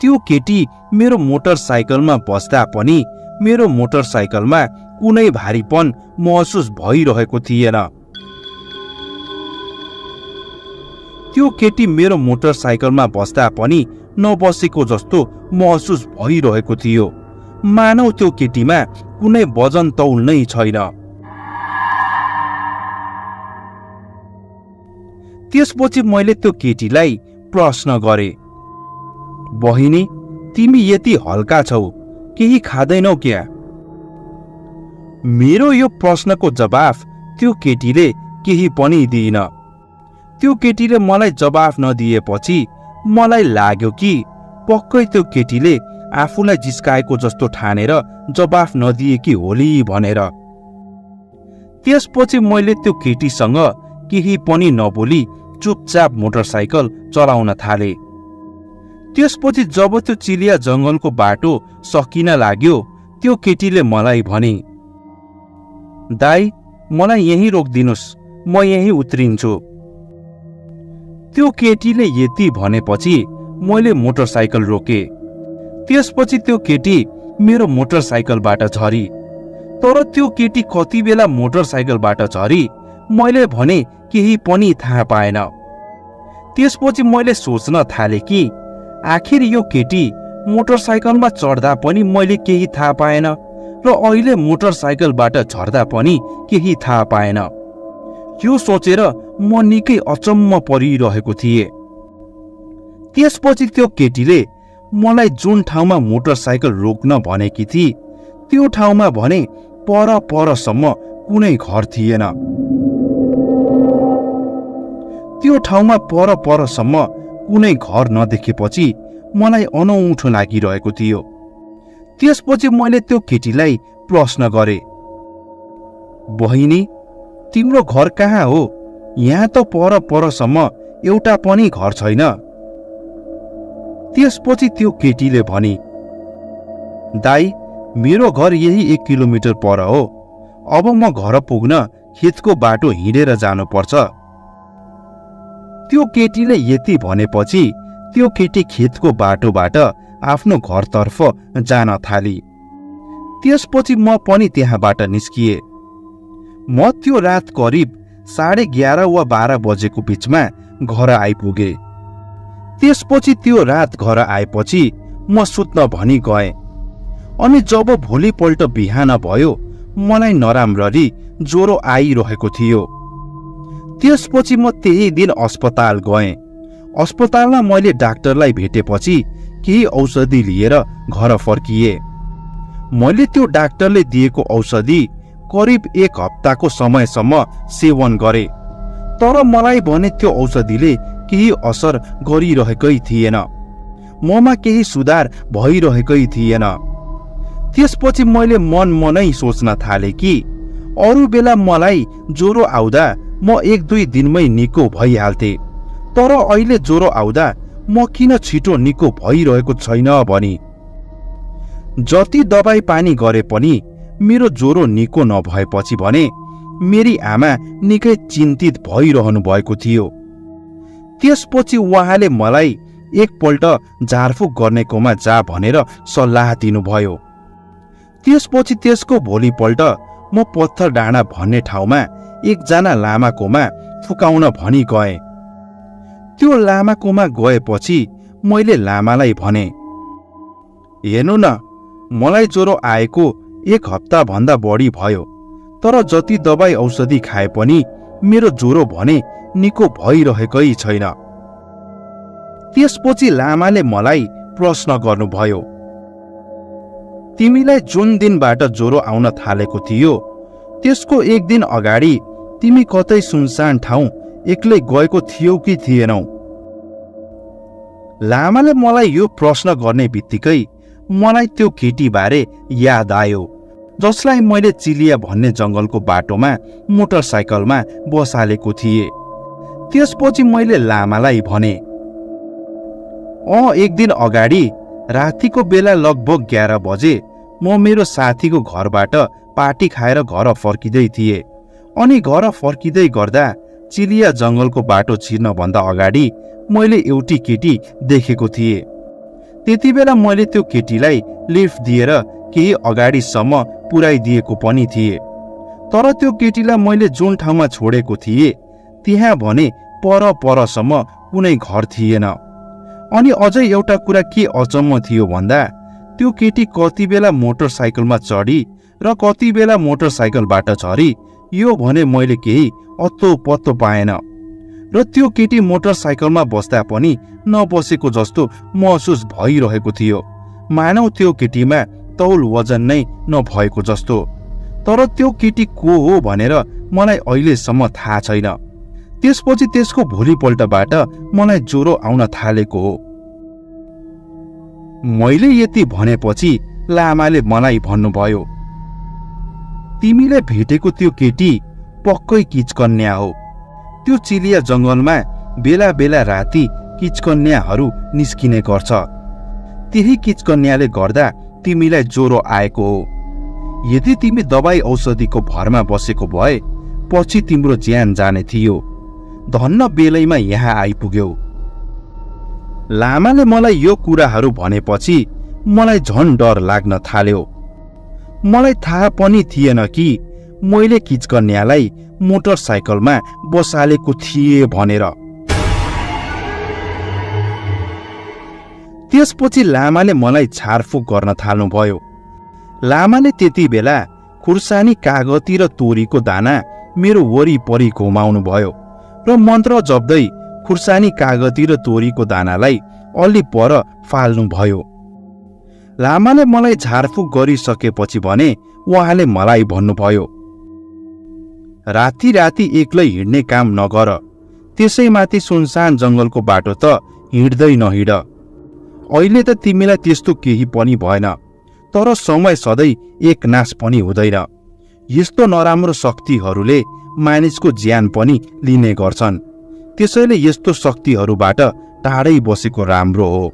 त्यो केटी मेरो मोटरसाइकलमा बस्दा पनि मेरो मोटरसाइकलमा कुनै भारीपन महसुस भइरहेको थिएन। त्यो केटी मेरो मोटरसाइकलमा बस्दा पनि नबसेको जस्तो महसुस भइरहेको थियो, मानौ त्यो केटीमा कुनै वजन तौल नै छैन। त्यसपछि मैले त्यो केटीलाई प्रश्न गरे, बहिनी तिमी यति हल्का छौ, केही खाँदैनौ क्या? मेरो यो प्रश्नको जवाफ त्यो केटीले केही पनि दिइन। त्यो केटीले मलाई जवाफ नदिएपछि मलाई लाग्यो कि पक्कै त्यो केटीले आफूलाई जिस्काएको जस्तो ठानेर जवाफ नदिएकी होली भनेर। त्यसपछि मैले त्यो केटीसँग केही पनि नबोली चुपचाप मोटरसाइकल चलाउन थाले। त्यसपछि जब त्यो चिलिया जंगलको बाटो सकिन लाग्यो, त्यो केटीले मलाई भने, दाई मलाई यही रोकिदिनुस्, म यही उत्रिन्छु। त्यो केटीले यति भनेपछि मैले मोटरसाइकल रोके। त्यसपछि त्यो केटी मेरो मोटरसाइकलबाट झरी, तर त्यो केटी कति बेला मोटरसाइकलबाट झरी मैले भने केही पनि थाहा पाएन। त्यसपछि मैले सोच्न थाले कि आखिर यो केटी मोटरसाइकलमा चढ्दा पनि मैले केही थाहा पाएन र अहिले मोटरसाइकलबाट झर्दा पनि केही थाहा पाएन। यो सोचेर म निकै अचम्म परिरहेको थिएँ। त्यसपछि त्यो केटीले मलाई जुन ठाउँमा मोटरसाइकल रोक्न भनेकी थिए त्यो ठाउँमा भने परसम्म कुनै घर थिएन। त्यो ठाउँमा परसम्म कुनै घर नदेखेपछि मलाई अनौठो लागिरहेको थियो। त्यसपछि मैले त्यो केटीलाई प्रश्न गरे, बहिनी तिम्रो घर कहाँ हो? यहाँ त परसम्म एउटा पनि घर छैन। त्यसपछि त्यो केटीले भने, दाई मेरो घर यही 1 किलोमिटर पर हो, अब म घर पुग्न खेतको बाटो हिँडेर जानुपर्छ। त्यो केटीले यति भनेपछि त्यो केटी खेतको बाटोबाट आफ्नो घरतर्फ जान थाली। त्यसपछि म पनि त्यहाँबाट निस्किए। म त्यो रात करिब 11:30 वा 12 बजेको बिचमा घर आइपुगे। त्यसपछि त्यो रात घर आएपछि म सुत्न भनी गएँ। अनि जब भोलिपल्ट बिहान भयो मलाई नराम्ररी ज्वरो आइरहेको थियो। त्यसपछि म त्यही दिन अस्पताल गएँ। अस्पतालमा मैले डाक्टरलाई भेटेपछि केही औषधि लिएर घर फर्किए। मैले त्यो डाक्टरले दिएको औषधि करिब 1 हप्ताको समयसम्म सेवन गरे, तर मलाई भने त्यो औषधिले केही असर गरिरहेकै थिएन। ममा केही सुधार भइरहेकै थिएन। त्यसपछि मैले मनै सोच्न थाले कि अरू बेला मलाई ज्वरो आउँदा म 1-2 दिनमै निको भइहाल्थे, तर अहिले ज्वरो आउँदा म किन छिटो निको भइरहेको छैन भनी। जति दबाई पानी गरे पनि मेरो ज्वरो निको नभएपछि भने मेरी आमा निकै चिन्तित भइरहनु भएको थियो। त्यसपछि उहाँले मलाई एकपल्ट झारफुक गर्नेकोमा जा भनेर सल्लाह दिनुभयो। त्यसपछि त्यसको भोलिपल्ट म पत्थर डाँडा भन्ने ठाउँमा एकजना लामाकोमा फुकाउन भनी गएँ। त्यो लामाकोमा गएपछि मैले लामालाई भने, हेर्नु न, मलाई ज्वरो आएको 1 हप्ता भन्दा बढी भयो, तर जति दबाई औषधि खाए पनि मेरो ज्वरो भने निको भइरहेकै छैन। त्यसपछि लामाले मलाई प्रश्न गर्नुभयो, तिमीलाई जुन दिनबाट ज्वरो आउन थालेको थियो त्यसको 1 दिन अगाडि तिमी कतै सुनसान ठाउँ एक्लै गएको थियौ कि थिएनौ? लामाले मलाई यो प्रश्न गर्ने बित्तिकै मलाई त्यो केटीबारे याद आयो जसलाई मैले चिलिया भन्ने जंगलको बाटोमा मोटरसाइकलमा बसालेको थिएँ। त्यसपछि मैले लामालाई भने, 1 दिन अगाडि रातिको बेला लगभग 11 बजे म मेरो साथीको घरबाट पार्टी खाएर घर फर्किँदै थिएँ। अनि घर फर्किँदै गर्दा चिलिया जंगलको बाटो छिर्नभन्दा अगाडि मैले एउटी केटी देखेको थिएँ। त्यति बेला मैले त्यो केटीलाई लिफ्ट दिएर केही अगाडिसम्म पुर्याइदिएको पनि थिएँ। तर त्यो केटीलाई मैले जुन ठाउँमा छोडेको थिएँ त्यहाँ भने परसम्म कुनै घर थिएन। अनि अझै एउटा कुरा के अचम्म थियो भन्दा त्यो केटी कति बेला मोटरसाइकलमा चढी र कति बेला मोटरसाइकलबाट झरी यो भने मैले केही अत्तो पत्तो पाएन। र त्यो केटी मोटरसाइकलमा बस्दा पनि नबसेको जस्तो महसुस भइरहेको थियो, मानौ त्यो केटीमा तौल वजन नै नभएको जस्तो। तर त्यो केटी को हो भनेर मलाई अहिलेसम्म थाहा छैन। त्यसपछि त्यसको भोलिपल्टबाट मलाई ज्वरो आउन थालेको हो। मैले यति भनेपछि लामाले मलाई भन्नुभयो, तिमीले भेटेको त्यो केटी पक्कै किचकन्या हो। त्यो चिलिया जंगलमा बेला बेला राति किचकन्याहरू निस्किने गर्छ। त्यही किचकन्याले गर्दा तिमीलाई ज्वरो आएको हो। यदि तिमी दबाई औषधिको भरमा बसेको भए पछि तिम्रो ज्यान जाने थियो। धन्न बेलैमा यहाँ आइपुग्यौ। लामाले मलाई यो कुराहरू भनेपछि मलाई झन् डर लाग्न थाल्यो। मलाई थाहा पनि थिएन कि मैले किचकन्यालाई मोटरसाइकलमा बसालेको थिएँ भनेर। त्यसपछि लामाले मलाई छाडफुक गर्न थाल्नुभयो। लामाले त्यति बेला खुर्सानी, कागती र तोरीको दाना मेरो वरिपरि घुमाउनु भयो र मन्त्र जप्दै खुर्सानी, कागती र तोरीको दानालाई अलि पर फाल्नुभयो। लामाले मलाई झारफुक गरिसकेपछि भने उहाँले मलाई भन्नुभयो, राति राति एक्लै हिँड्ने काम नगर। त्यसैमाथि सुनसान जंगलको बाटो त हिँड्दै नहिँड। अहिले त तिमीलाई त्यस्तो केही पनि भएन, तर समय सधैँ एकनाश पनि हुँदैन। यस्तो नराम्रो शक्तिहरूले मानिसको ज्यान पनि लिने गर्छन्। त्यसैले यस्तो शक्तिहरूबाट टाढै बसेको राम्रो हो।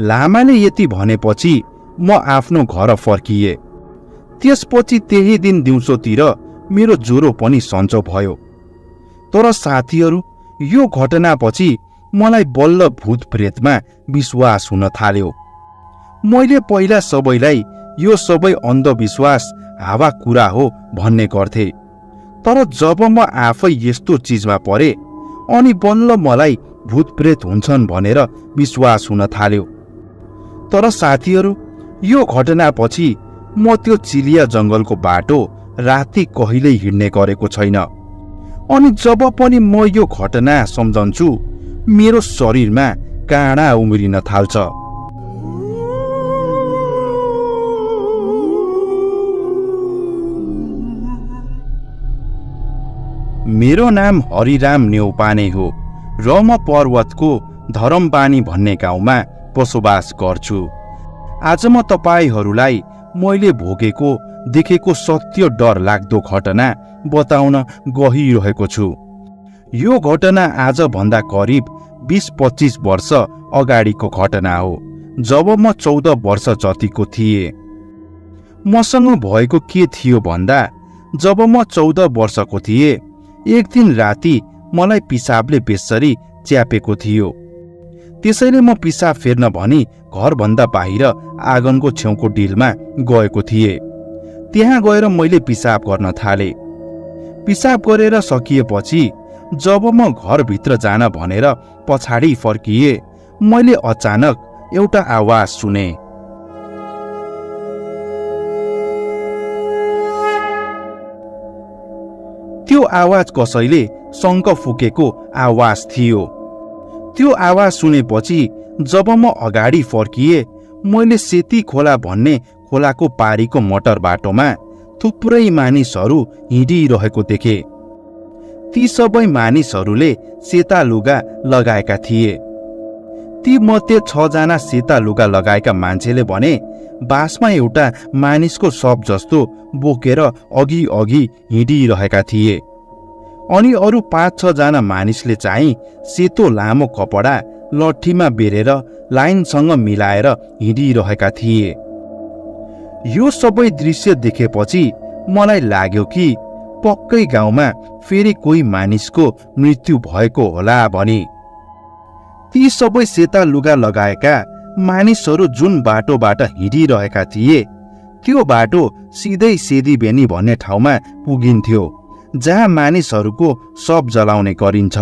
लामाले यति भनेपछि म आफ्नो घर फर्किए। त्यसपछि त्यही दिन दिउँसोतिर मेरो ज्वरो पनि सन्चो भयो। तर साथीहरू, यो घटनापछि मलाई बल्ल भूत प्रेतमा विश्वास हुन थाल्यो। मैले पहिला सबैलाई यो सबै अन्धविश्वास हावा कुरा हो भन्ने गर्थे, तर जब म आफै यस्तो चिजमा परे अनि बल्ल मलाई भूत प्रेत हुन्छन् भनेर विश्वास हुन थाल्यो। तर साथीहरू, यो घटनापछि म त्यो चिलिया जंगलको बाटो राति कहिल्यै हिँड्ने गरेको छैन। अनि जब पनि म यो घटना सम्झन्छु मेरो शरीरमा काँडा उम्रिन थाल्छ। मेरो नाम हरिराम नेउपाने हो र म पर्वतको धरमबानी भन्ने गाउँमा बसोबास गर्छु। आज म तपाईहरूलाई मैले भोगेको देखेको सत्य डर लाग्दो घटना बताउन गइरहेको छु। यो घटना आज भन्दा करिब 20-25 वर्ष अगाडिको घटना हो, जब म 14 वर्ष जतिको थिएँ। मसँग भएको के थियो भन्दा, जब म 14 वर्षको थिएँ, एक दिन राति मलाई पिसाबले बेसरी च्यापेको थियो। त्यसैले म पिसाब फेर्न भनी घरभन्दा बाहिर आँगनको छेउको डिलमा गएको थिएँ। त्यहाँ गएर मैले पिसाब गर्न थालेँ। पिसाब गरेर सकिएपछि जब म घरभित्र जान भनेर पछाडि फर्किएँ, मैले अचानक एउटा आवाज सुने। त्यो आवाज कसैले शङ्ख फुकेको आवाज थियो। त्यो आवाज सुनेपछि जब म अगाडि फर्किएँ, मैले सेती खोला भन्ने खोलाको पारीको मटर बाटोमा थुप्रै मानिसहरू हिँडिरहेको देखेँ। ती सबै मानिसहरूले सेता लुगा लगाएका थिए। ती मध्ये 6 जना सेता लुगा लगाएका मान्छेले भने बासमा एउटा मानिसको शव जस्तो बोकेर अघि अघि हिँडिरहेका थिए। अनि अरू 5-6 जना मानिसले चाहिँ सेतो लामो कपडा लट्ठीमा बेरेर लाइनसँग मिलाएर हिँडिरहेका थिए। यो सबै दृश्य देखेपछि मलाई लाग्यो कि पक्कै गाउँमा फेरि कोही मानिसको मृत्यु भएको होला भनी। ती सबै सेता लुगा लगाएका मानिसहरू जुन बाटोबाट हिँडिरहेका थिए, त्यो बाटो सिधै सेदीबेनी भन्ने ठाउँमा पुगिन्थ्यो, जहाँ मानिसहरूको शव जलाउने गरिन्छ।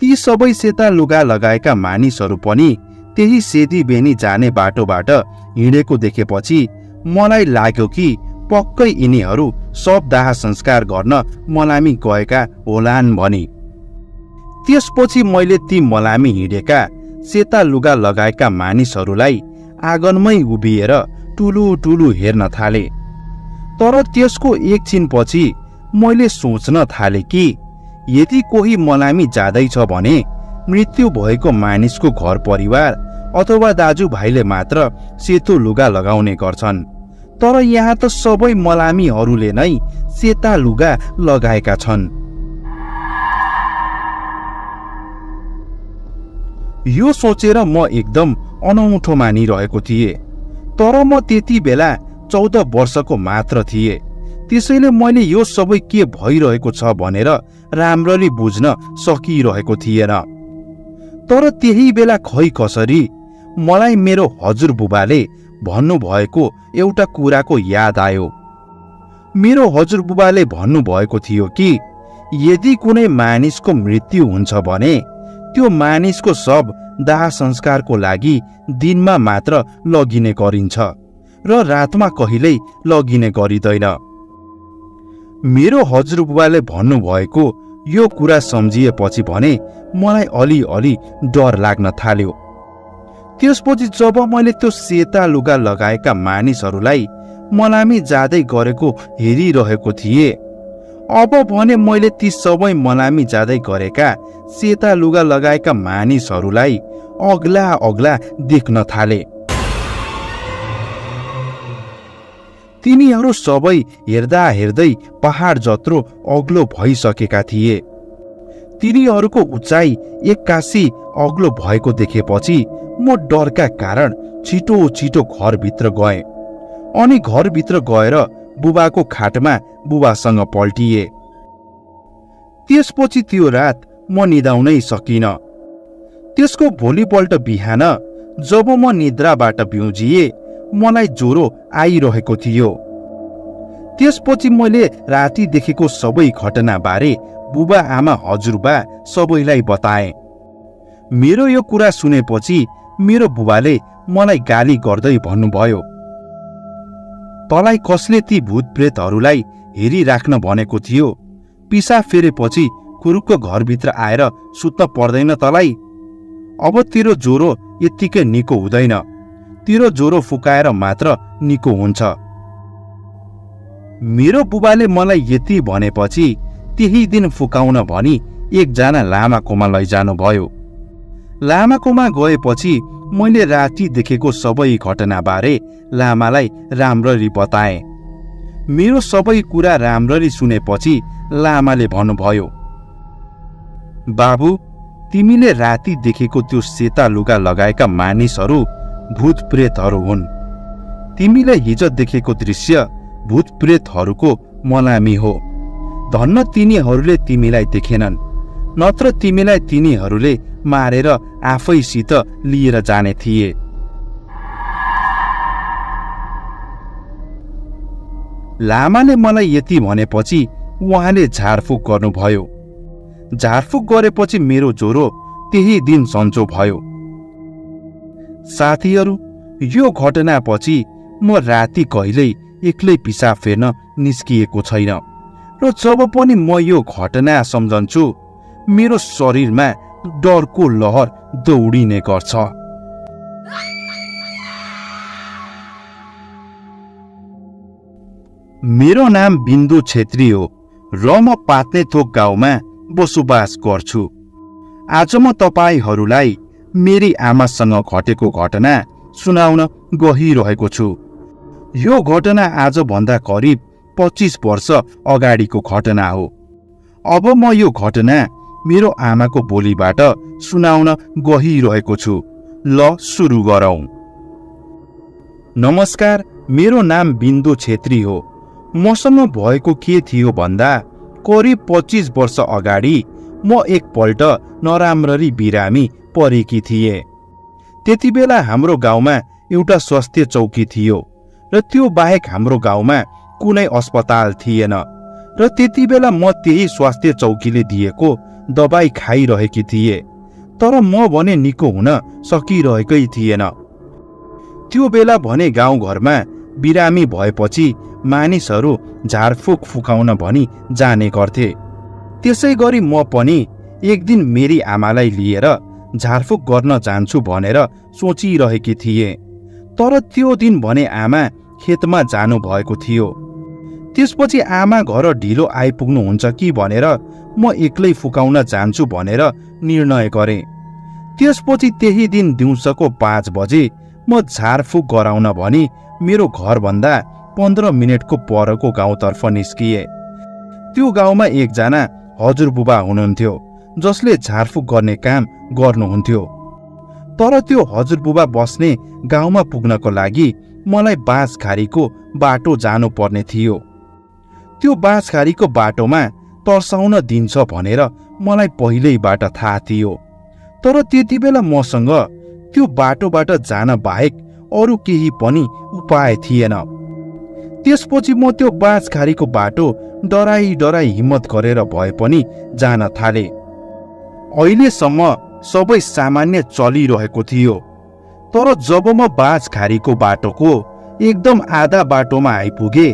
ती सबै सेता लुगा लगाएका मानिसहरू पनि त्यही सेदीबेनी जाने बाटोबाट हिँडेको देखेपछि मलाई लाग्यो कि पक्कै यिनीहरू शव दाह संस्कार गर्न मलामी गएका होलान् भनी। त्यसपछि मैले ती मलामी हिँडेका सेता लुगा लगाएका मानिसहरूलाई आँगनमै उभिएर टुलु टुलु हेर्न थाले। तर त्यसको एकछिनपछि मैले सोच्न थाले कि यदि कोही मलामी जाँदैछ भने मृत्यु भएको मानिसको घर परिवार अथवा दाजुभाइले मात्र सेतो लुगा लगाउने गर्छन्, तर यहाँ त सबै मलामीहरूले नै सेता लुगा लगाएका छन्। यो सोचेर म एकदम अनौठो मानिरहेको थिएँ। तर म त्यति बेला 14 वर्षको मात्र थिएँ। त्यसैले मैले यो सबै के भइरहेको छ भनेर राम्ररी बुझ्न सकिरहेको थिएन। तर त्यही बेला खै कसरी मलाई मेरो हजुरबुबाले भन्नुभएको एउटा कुराको याद आयो। मेरो हजुरबुबाले भन्नुभएको थियो कि यदि कुनै मानिसको मृत्यु हुन्छ भने त्यो मानिसको शव दाह संस्कारको लागि दिनमा मात्र लगिने गरिन्छ र रातमा कहिल्यै लगिने गरिँदैन। मेरो हजुरबुबाले भन्नुभएको यो कुरा सम्झिएपछि भने मलाई अलिअलि डर लाग्न थाल्यो। त्यसपछि जब मैले त्यो सेता लुगा लगाएका मानिसहरूलाई मलामी जाँदै गरेको हेरिरहेको थिएँ, अब भने मैले ती सबै मलामी जाँदै गरेका सेता लुगा लगाएका मानिसहरूलाई अग्ला अग्ला देख्न थाले। तिनीहरू सबै हेर्दा हेर्दै पहाड जत्रो अग्लो भइसकेका थिए। तिनीहरूको उचाइ एक्कासी अग्लो भएको देखेपछि म डरका कारण छिटो छिटो घरभित्र गएँ अनि घरभित्र गएर बुबाको खाटमा बुबासँग पल्टिए। त्यसपछि त्यो रात म निदाउनै सकिन। त्यसको भोलिपल्ट बिहान जब म निद्राबाट बिउजिए, मलाई ज्वरो आइरहेको थियो। त्यसपछि मैले राति देखेको सबै घटनाबारे बुबा आमा हजुरबा सबैलाई बताएँ। मेरो यो कुरा सुनेपछि मेरो बुबाले मलाई गाली गर्दै भन्नुभयो, तँलाई कसले ती भूतप्रेतहरूलाई हेरिराख्न भनेको थियो? पिसाब फेरेपछि खुरुक्क घरभित्र आएर सुत्न पर्दैन तँलाई? अब तेरो ज्वरो यत्तिकै निको हुँदैन, तेरो ज्वरो फुकाएर मात्र निको हुन्छ। मेरो बुबाले मलाई यति भनेपछि त्यही दिन फुकाउन भनी एकजना लामाकोमा लैजानु भयो। लामाकोमा गएपछि मैले राति देखेको सबै घटनाबारे लामालाई राम्ररी बताएँ। मेरो सबै कुरा राम्ररी सुनेपछि लामाले भन्नुभयो, बाबु, तिमीले राति देखेको त्यो सेता लुगा लगाएका मानिसहरू भूत प्रेतहरू हुन्। तिमीले हिजो देखेको दृश्य भूत प्रेतहरूको मलामी हो। धन्न तिनीहरूले तिमीलाई देखेनन्, नत्र तिमीलाई तिनीहरूले मारेर आफैसित लिएर जाने थिए। लामाले मलाई यति भनेपछि उहाँले झारफुक गर्नुभयो। झारफुक गरेपछि मेरो ज्वरो त्यही दिन सन्चो भयो। साथीहरू, यो घटनापछि म राति कहिल्यै एक्लै पिसाब फेर्न निस्किएको छैन र जब पनि म यो घटना सम्झन्छु मेरो शरीरमा डरको लहर दौडिने गर्छ। मेरो नाम बिन्दु छेत्री हो र म पात्नेथोक गाउँमा बसोबास गर्छु। आज म तपाईहरूलाई मेरी आमासँग घटेको घटना सुनाउन गइरहेको छु। यो घटना आजभन्दा करिब 25 वर्ष अगाडिको घटना हो। अब म यो घटना मेरो आमाको बोलीबाट सुनाउन गइरहेको छु। ल सुरु गरौँ। नमस्कार, मेरो नाम बिन्दु छेत्री हो। मसँग भएको के थियो भन्दा करिब 25 वर्ष अगाडि म एकपल्ट नराम्ररी बिरामी परेकी थिए। त्यति बेला हाम्रो गाउँमा एउटा स्वास्थ्य चौकी थियो र त्यो बाहेक हाम्रो गाउँमा कुनै अस्पताल थिएन र त्यति बेला म त्यही स्वास्थ्य चौकीले दिएको दबाई खाइरहेकी थिए, तर म भने निको हुन सकिरहेकै थिएन। त्यो बेला भने गाउँघरमा बिरामी भएपछि मानिसहरू झारफुक फुकाउन भनी जाने गर्थे। त्यसै गरी म पनि एक दिन मेरी आमालाई लिएर झारफुक गर्न जान्छु भनेर सोचिरहेकी थिए, तर त्यो दिन भने आमा खेतमा जानु भएको थियो। त्यसपछि आमा घर ढिलो आइपुग्नुहुन्छ कि भनेर म एक्लै फुकाउन जान्छु भनेर निर्णय गरेँ। त्यसपछि त्यही दिन दिउँसोको 5 बजे म झारफुक गराउन भनी मेरो घरभन्दा 15 मिनटको परको गाउँतर्फ निस्किए। त्यो गाउँमा एकजना हजुरबुबा हुनुहुन्थ्यो जसले झारफुक गर्ने काम गर्नुहुन्थ्यो। तर त्यो हजुरबुबा बस्ने गाउँमा पुग्नको लागि मलाई बाँसघारीको बाटो जानुपर्ने थियो। त्यो बाँसघारीको बाटोमा तर्साउन दिन्छ भनेर मलाई पहिल्यैबाट थाहा थियो, तर त्यति बेला मसँग त्यो बाटोबाट जान बाहेक अरू केही पनि उपाय थिएन। त्यसपछि म त्यो बाँसघारीको बाटो डराई डराई हिम्मत गरेर भए पनि जान थाले। अहिलेसम्म सबै सामान्य चलिरहेको थियो, तर जब म बाँसघारीको बाटोको एकदम आधा बाटोमा आइपुगे,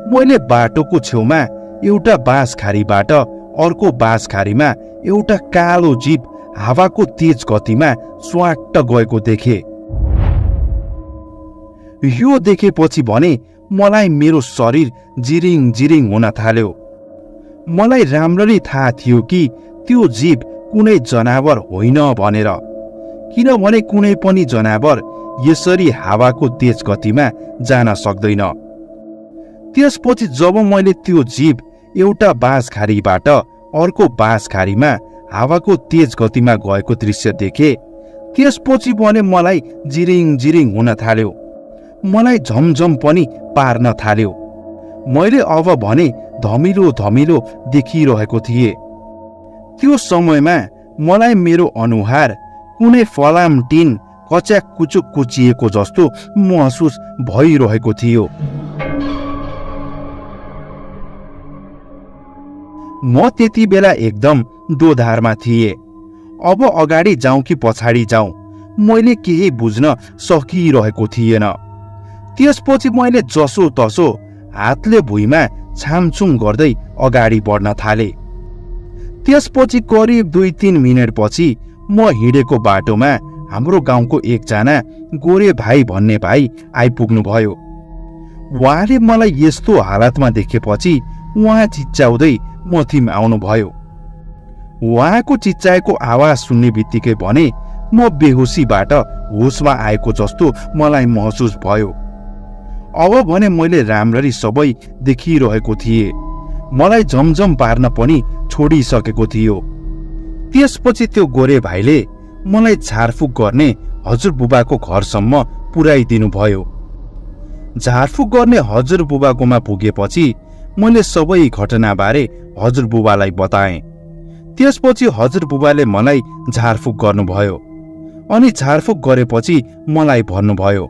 मैले बाटोको छेउमा एउटा बाँसघारीबाट अर्को बाँसघारीमा एउटा कालो जीव हावाको तेज गतिमा स्वाट्ट गएको देखे। यो देखेपछि भने मलाई मेरो शरीर जिरिङ जिरिङ हुन थाल्यो। मलाई राम्ररी थाहा थियो कि त्यो जीव कुनै जनावर होइन भनेर, किनभने कुनै पनि जनावर यसरी हावाको तेज गतिमा जान सक्दैन। त्यसपछि जब मैले त्यो जीव एउटा बाँसघारीबाट अर्को बाँसघारीमा हावाको तेज गतिमा गएको दृश्य देखे, त्यसपछि भने मलाई जिरिङ जिरिङ हुन थाल्यो। मलाई झमझम पनि पार्न थाल्यो। मैले अब भने धमिलो धमिलो देखिरहेको थिएँ। त्यो समयमा मलाई मेरो अनुहार कुनै फलाम टिन कच्याक कुचुक कुचिएको जस्तो महसुस भइरहेको थियो। म त्यति बेला एकदम दोधारमा थिएँ। अब अगाडि जाउँ कि पछाडि जाउँ मैले केही बुझ्न सकिरहेको थिएन। त्यसपछि मैले जसो तसो हातले भुइँमा छामछुम गर्दै अगाडि बढ्न थाले। त्यसपछि करिब 2-3 मिनटपछि म हिँडेको बाटोमा हाम्रो गाउँको एकजना गोरे भाइ भन्ने भाइ आइपुग्नु भयो। उहाँले मलाई यस्तो हालतमा देखेपछि उहाँ चिच्याउँदै मथिम आउनुभयो। उहाँको चिच्याएको आवाज सुन्ने बित्तिकै भने म बेहोसीबाट होसमा आएको जस्तो मलाई महसुस भयो। अब भने मैले राम्ररी सबै देखिरहेको थिएँ। मलाई झमझम पार्न पनि छोडिसकेको थियो। त्यसपछि त्यो गोरे भाइले मलाई झारफुक गर्ने हजुरबुबाको घरसम्म पुर्याइदिनु भयो। झारफुक गर्ने हजुरबुबाकोमा पुगेपछि मैले सबै घटनाबारे हजुरबुबालाई बताएँ। त्यसपछि हजुरबुबाले मलाई झारफुक गर्नुभयो अनि झारफुक गरेपछि मलाई भन्नुभयो,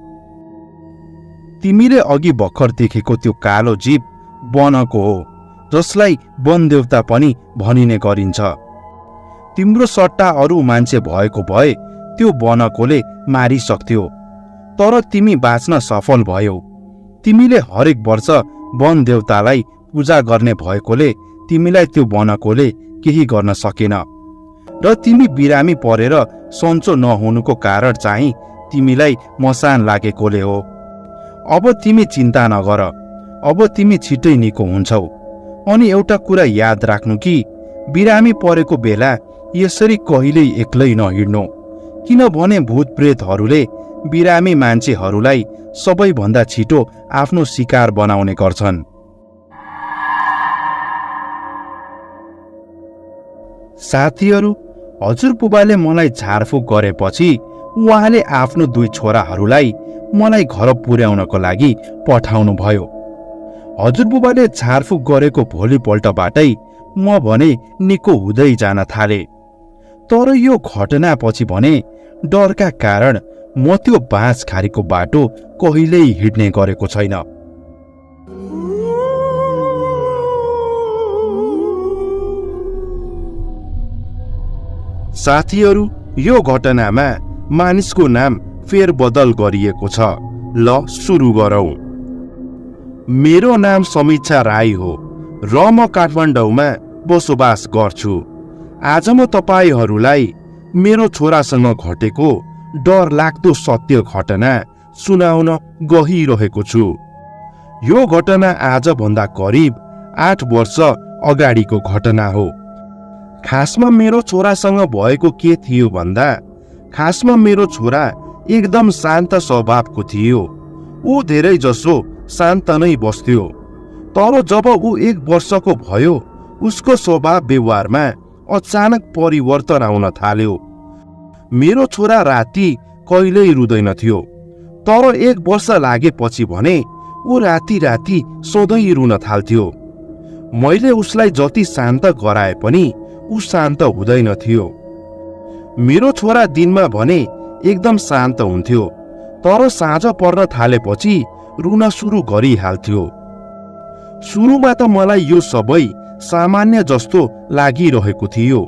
तिमीले अघि भर्खर देखेको त्यो कालो जीव वनको हो, जसलाई वनदेवता पनि भनिने गरिन्छ। तिम्रो सट्टा अरू मान्छे भएको भए त्यो वनकोले मारिसक्थ्यो, तर तिमी बाँच्न सफल भयौ। तिमीले हरेक वर्ष वनदेवतालाई पूजा गर्ने भएकोले तिमीलाई त्यो वनकोले केही गर्न सकेन र तिमी बिरामी परेर सन्चो नहुनुको कारण चाहिँ तिमीलाई मसान लागेकोले हो। अब तिमी चिन्ता नगर, अब तिमी छिट्टै निको हुन्छौ। अनि एउटा कुरा याद राख्नु कि बिरामी परेको बेला यसरी कहिल्यै एक्लै नहिड्नु, किनभने भूत प्रेतहरूले बिरामी मान्छेहरूलाई सबैभन्दा छिटो आफ्नो शिकार बनाउने गर्छन्। साथीहरू, हजुरबुबाले मलाई झारफुक गरेपछि उहाँले आफ्नो 2 छोराहरूलाई मलाई घर पुर्याउनको लागि पठाउनु भयो। हजुरबुबाले झारफुक गरेको भोलिपल्टबाटै म भने निको हुँदै जान थाले। तर यो घटनापछि भने डरका कारण म त्यो बाँसखारीको बाटो कहिल्यै हिँड्ने गरेको छैन। साथीहरू, यो घटनामा मानिसको नाम फेरबदल गरिएको छ। ल सुरु गरौँ। मेरो नाम समीक्षा राई हो र म काठमाडौँमा बसोबास गर्छु। आज म तपाईहरूलाई मेरो छोरासँग घटेको डरलाग्दो सत्य घटना सुनाउन गइरहेको छु। यो घटना आजभन्दा करिब 8 वर्ष अगाडिको घटना हो। खासमा मेरो छोरासँग भएको के थियो भन्दा, खासमा मेरो छोरा एकदम शान्त स्वभावको थियो। ऊ धेरै जसो शान्त नै बस्थ्यो, तर जब ऊ 1 वर्षको भयो उसको स्वभाव व्यवहारमा अचानक परिवर्तन आउन थाल्यो। मेरो छोरा राति कहिल्यै रुँदैनथ्यो, तर 1 वर्ष लागेपछि भने ऊ राति राति सधैँ रुन थाल्थ्यो। मैले उसलाई जति शान्त गराए पनि ऊ शान्त हुँदैनथ्यो। मेरो छोरा दिनमा भने एकदम शान्त हुन्थ्यो, तर साँझ पर्न थालेपछि रुन सुरु गरिहाल्थ्यो। सुरुमा त मलाई यो सबै सामान्य जस्तो लागिरहेको थियो,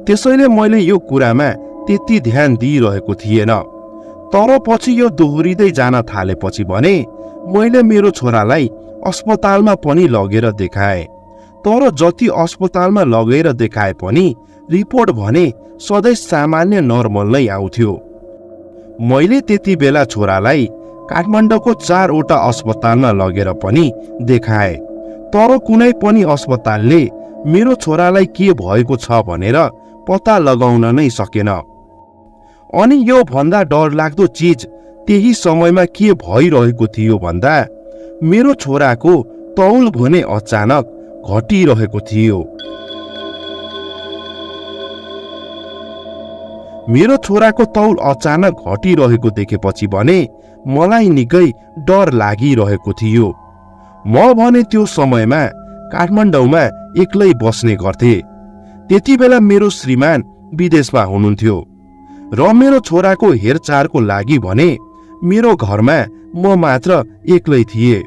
त्यसैले मैले यो कुरामा त्यति ध्यान दिइरहेको थिएन। तर पछि यो दोहोरिँदै जान थालेपछि भने मैले मेरो छोरालाई अस्पतालमा पनि लगेर देखाएँ। तर जति अस्पतालमा लगेर देखाए पनि रिपोर्ट भने सधैँ सामान्य नर्मल नै आउँथ्यो। मैले त्यति बेला छोरालाई काठमाडौँको 4 वटा अस्पतालमा लगेर पनि देखाएँ, तर कुनै पनि अस्पतालले मेरो छोरालाई के भएको छ भनेर पत्ता लगाउन नै सकेन। अनि यो भन्दा डरलाग्दो चिज त्यही समयमा के भइरहेको थियो भन्दा, मेरो छोराको तौल भने अचानक घटिरहेको थियो। मेरो छोराको तौल अचानक घटिरहेको देखेपछि भने मलाई निकै डर लागिरहेको थियो। म भने त्यो समयमा काठमाडौँमा एक्लै बस्ने गर्थे। त्यति बेला मेरो श्रीमान विदेशमा हुनुहुन्थ्यो र मेरो छोराको हेरचाहको लागि भने मेरो घरमा म मात्र एक्लै थिएँ।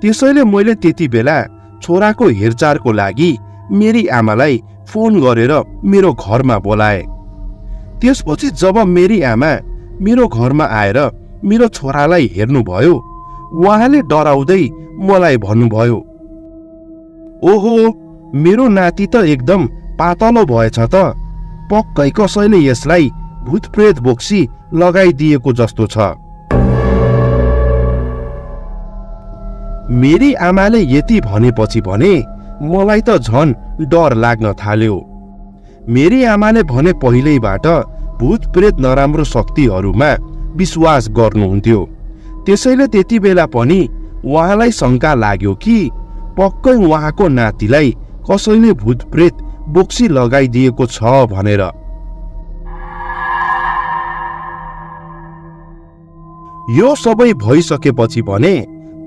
त्यसैले मैले त्यति बेला छोराको हेरचाहको लागि मेरी आमालाई फोन गरेर मेरो घरमा बोलाए। त्यसपछि जब मेरी आमा मेरो घरमा आएर मेरो छोरालाई हेर्नुभयो, उहाँले डराउँदै मलाई भन्नुभयो, ओहो, मेरो नाति त एकदम पातलो भएछ त, पक्कै कसैले यसलाई भूतप्रेत बोक्सी लगाइदिएको जस्तो छ। मेरी आमाले यति भनेपछि भने मलाई त झन डर लाग्न थाल्यो। मेरी आमाले भने पहिल्यैबाट भूत प्रेत नराम्रो शक्तिहरूमा विश्वास गर्नुहुन्थ्यो। त्यसैले त्यति बेला पनि उहाँलाई शङ्का लाग्यो कि पक्कै उहाँको नातिलाई कसैले भूत प्रेत बोक्सी लगाइदिएको छ भनेर। यो सबै भइसकेपछि भने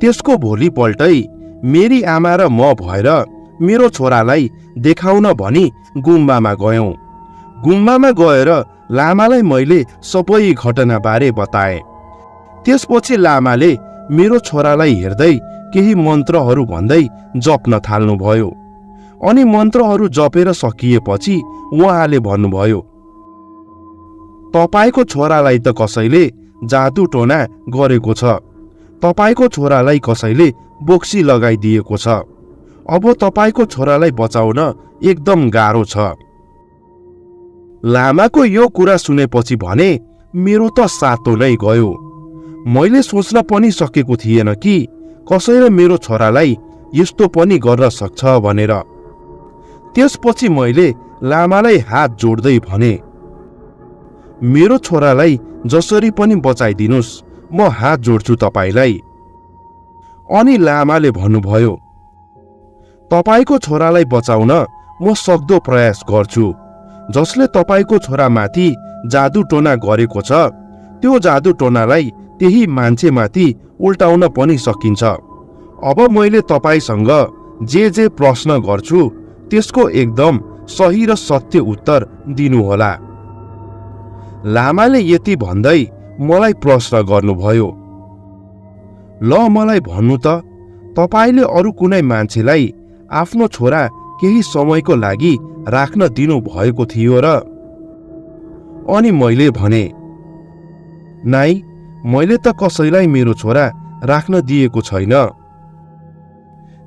त्यसको भोलिपल्टै मेरी आमा र म भएर मेरो छोरालाई देखाउन भनी गुम्बामा गयौं। गुम्बामा गएर लामालाई मैले सबै घटनाबारे बताए। त्यसपछि लामाले मेरो छोरालाई हेर्दै केही मन्त्रहरू भन्दै जप्न थाल्नुभयो। अनि मन्त्रहरू जपेर सकिएपछि उहाँले भन्नुभयो, तपाईको छोरालाई त कसैले जादु टोना गरेको छ, तपाईको छोरालाई कसैले बोक्सी लगाइदिएको छ। अब तपाईको छोरालाई बचाउन एकदम गाह्रो छ। लामाको यो कुरा सुनेपछि भने मेरो त सातो नै गयो। मैले सोच्न पनि सकेको थिएन कि कसैले मेरो छोरालाई यस्तो पनि गर्न सक्छ भनेर। त्यसपछि मैले लामालाई हात जोड्दै भने, मेरो छोरालाई जसरी पनि बचाइदिनुस्, म हात जोड्छु तपाईलाई। अनि लामाले भन्नुभयो, तपाईको छोरालाई बचाउन म सक्दो प्रयास गर्छु। जसले तपाईको छोरामाथि जादु टोना गरेको छ, त्यो जादु टोनालाई त्यही मान्छेमाथि उल्टाउन पनि सकिन्छ। अब मैले तपाईसँग जे प्रश्न गर्छु त्यसको एकदम सही र सत्य उत्तर दिनुहोला। लामाले यति भन्दै मलाई प्रश्न गर्नुभयो, ल मलाई भन्नु त, तपाईले अरू कुनै मान्छेलाई आफ्नो छोरा केही समयको लागि राख्न दिनु भएको थियो र? अनि मैले भने, नाइ, मैले त कसैलाई मेरो छोरा राख्न दिएको छैन।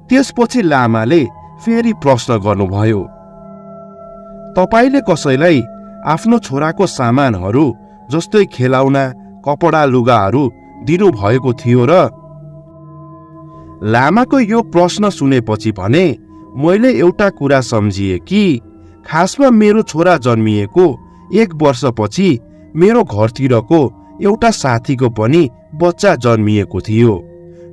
त्यसपछि लामाले फेरि प्रश्न गर्नुभयो, तपाईले कसैलाई आफ्नो छोराको सामानहरू जस्तै खेलौना, कपडा, लुगाहरू दिनु भएको थियो र? लामाको यो प्रश्न सुनेपछि भने मैले एउटा कुरा सम्झिए कि खासमा मेरो छोरा जन्मिएको 1 वर्षपछि मेरो घरतिरको एउटा साथीको पनि बच्चा जन्मिएको थियो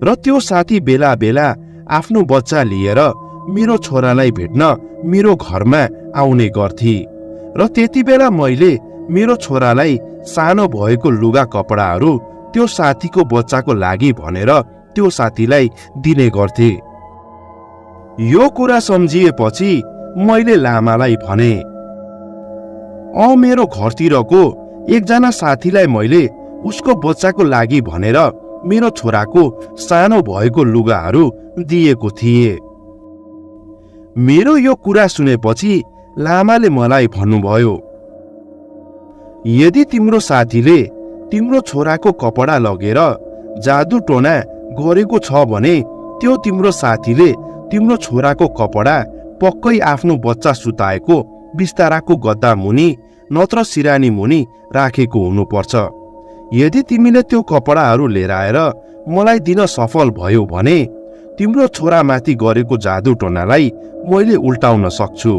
र त्यो साथी बेला बेला आफ्नो बच्चा लिएर मेरो छोरालाई भेट्न मेरो घरमा आउने गर्थे र त्यति बेला मैले मेरो छोरालाई सानो भएको लुगा कपडाहरू त्यो साथीको बच्चाको लागि भनेर त्यो साथीलाई दिने गर्थे। यो कुरा सम्झिएपछि मैले लामालाई भने, मेरो घरतिरको एकजना साथीलाई मैले उसको बच्चाको लागि भनेर मेरो छोराको सानो भएको लुगाहरू दिएको थिए। मेरो यो कुरा सुनेपछि लामाले मलाई भन्नुभयो, यदि तिम्रो साथीले तिम्रो छोराको कपडा लगेर जादु टोना गरेको छ भने त्यो तिम्रो साथीले तिम्रो छोराको कपडा पक्कै आफ्नो बच्चा सुताएको बिस्ताराको गद्दा मुनि नत्र सिरानी मुनि राखेको हुनुपर्छ। यदि तिमीले त्यो कपडाहरू लिएर आएर मलाई दिन सफल भयो भने तिम्रो छोरामाथि गरेको जादु टोनालाई मैले उल्टाउन सक्छु।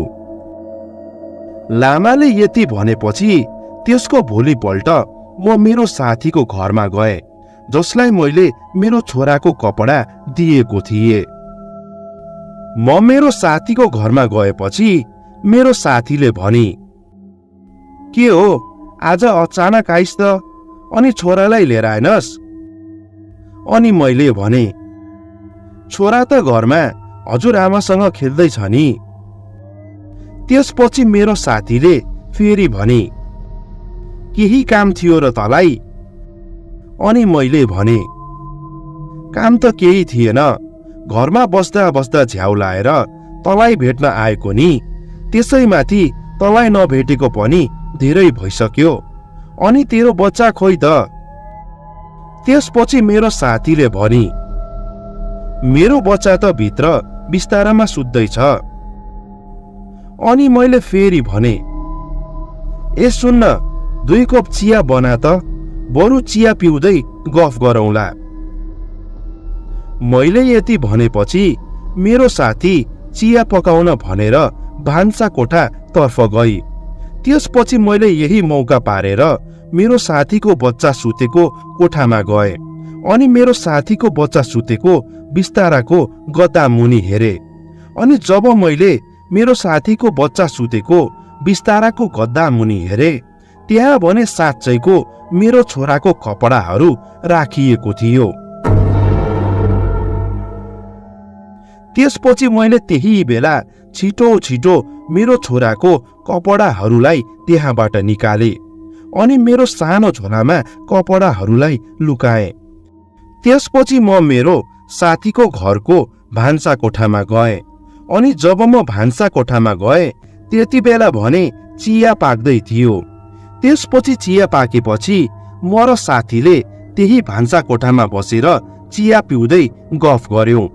लामाले यति भनेपछि त्यसको भोलिपल्ट म मेरो साथीको घरमा गए, जसलाई मैले मेरो छोराको कपडा दिएको थिए। म मेरो साथीको घरमा गएपछि मेरो साथीले भने, के हो आज अचानक आइस त, अनि छोरालाई लिएर आएनस्? अनि मैले भने, छोरा त घरमा हजुरआमासँग खेल्दैछ नि। त्यसपछि मेरो साथीले फेरि भने, केही काम थियो र तलाई? अनि मैले भने, काम त केही थिएन, घरमा बस्दा बस्दा झ्याउ लाएर तलाई भेट्न आएको नि, त्यसैमाथि तलाई नभेटेको पनि धेरै भइसक्यो, अनि तेरो बच्चा खोइ त? त्यसपछि मेरो साथीले भने, मेरो बच्चा त भित्र बिस्तारामा सुत्दैछ। अनि मैले फेरि भने, ए सुन्न, 2 कप चिया बना त, बरु चिया पिउँदै गफ गरौँला। मैले यति भनेपछि मेरो साथी चिया पकाउन भनेर भान्सा कोठा तर्फ गई। त्यसपछि मैले यही मौका पारेर मेरो साथीको बच्चा सुतेको कोठामा गए अनि मेरो साथीको बच्चा सुतेको बिस्ताराको गद्दा मुनि हेरे। अनि जब मैले मेरो साथीको बच्चा सुतेको बिस्ताराको गद्दा मुनि हेरे, त्यहाँ भने साँच्चैको मेरो छोराको कपडाहरू राखिएको थियो। त्यसपछि मैले त्यही बेला छिटो छिटो मेरो छोराको कपडाहरूलाई त्यहाँबाट निकाले अनि मेरो सानो झोलामा कपडाहरूलाई लुकाए। त्यसपछि म मेरो साथीको घरको भान्सा कोठामा गए अनि जब म भान्सा कोठामा गए त्यति बेला भने चिया पाक्दै थियो। त्यसपछि चिया पाकेपछि म र साथीले त्यही भान्सा कोठामा बसेर चिया पिउँदै गफ गर्यौं।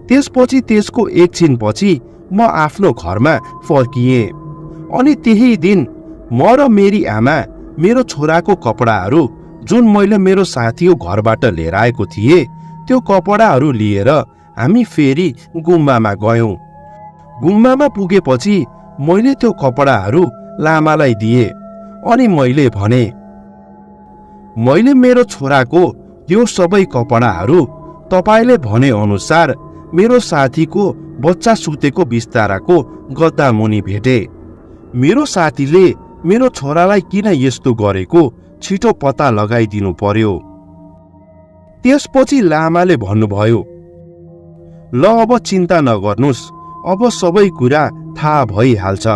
त्यसपछि त्यसको एकछिनपछि म आफ्नो घरमा फर्किएँ अनि त्यही दिन म र मेरी आमा मेरो छोराको कपडाहरू जुन मैले मेरो साथीको घरबाट लिएर आएको थिएँ त्यो कपडाहरू लिएर हामी फेरि गुम्बामा गयौं। गुम्बामा पुगेपछि मैले त्यो कपडाहरू लामालाई दिए अनि मैले भने, मैले मेरो छोराको यो सबै कपडाहरू तपाईले भने अनुसार मेरो साथीको बच्चा सुतेको बिस्ताराको गद्दा मुनि भेटे। मेरो साथीले मेरो छोरालाई किन यस्तो गरेको छिटो पत्ता लगाइदिनु पर्यो। त्यसपछि लामाले भन्नुभयो, ल अब चिन्ता नगर्नुस्, अब सबै कुरा थाहा भइहाल्छ।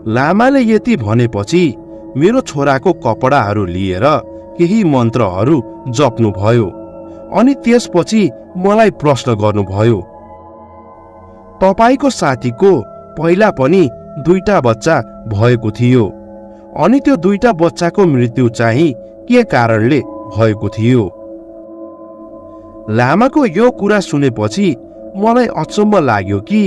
लामाले यति भनेपछि मेरो छोराको कपडाहरू लिएर केही मन्त्रहरू जप्नुभयो अनि त्यसपछि मलाई प्रश्न गर्नुभयो, तपाईको साथीको पहिला पनि 2टा बच्चा भएको थियो अनि त्यो 2टा बच्चाको मृत्यु चाहिँ के कारणले भएको थियो। लामाको यो कुरा सुनेपछि मलाई अचम्म लाग्यो कि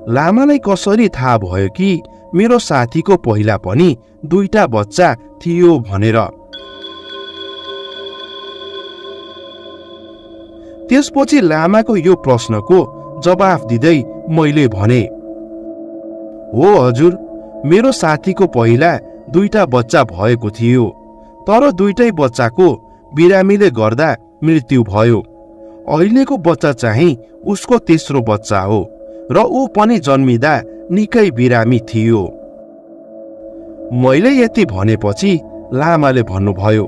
लामालाई कसरी थाहा भयो कि मेरो साथीको पहिला पनि 2टा बच्चा थियो भनेर। त्यसपछि लामाको यो प्रश्नको जवाफ दिँदै मैले भने, हो हजुर, मेरो साथीको पहिला 2टा बच्चा भएको थियो तर 2टै बच्चाको बिरामीले गर्दा मृत्यु भयो। अहिलेको बच्चा चाहिँ उसको तेस्रो बच्चा हो र ऊ पनि जन्मिँदा निकै बिरामी थियो। मैले यति भनेपछि लामाले भन्नुभयो,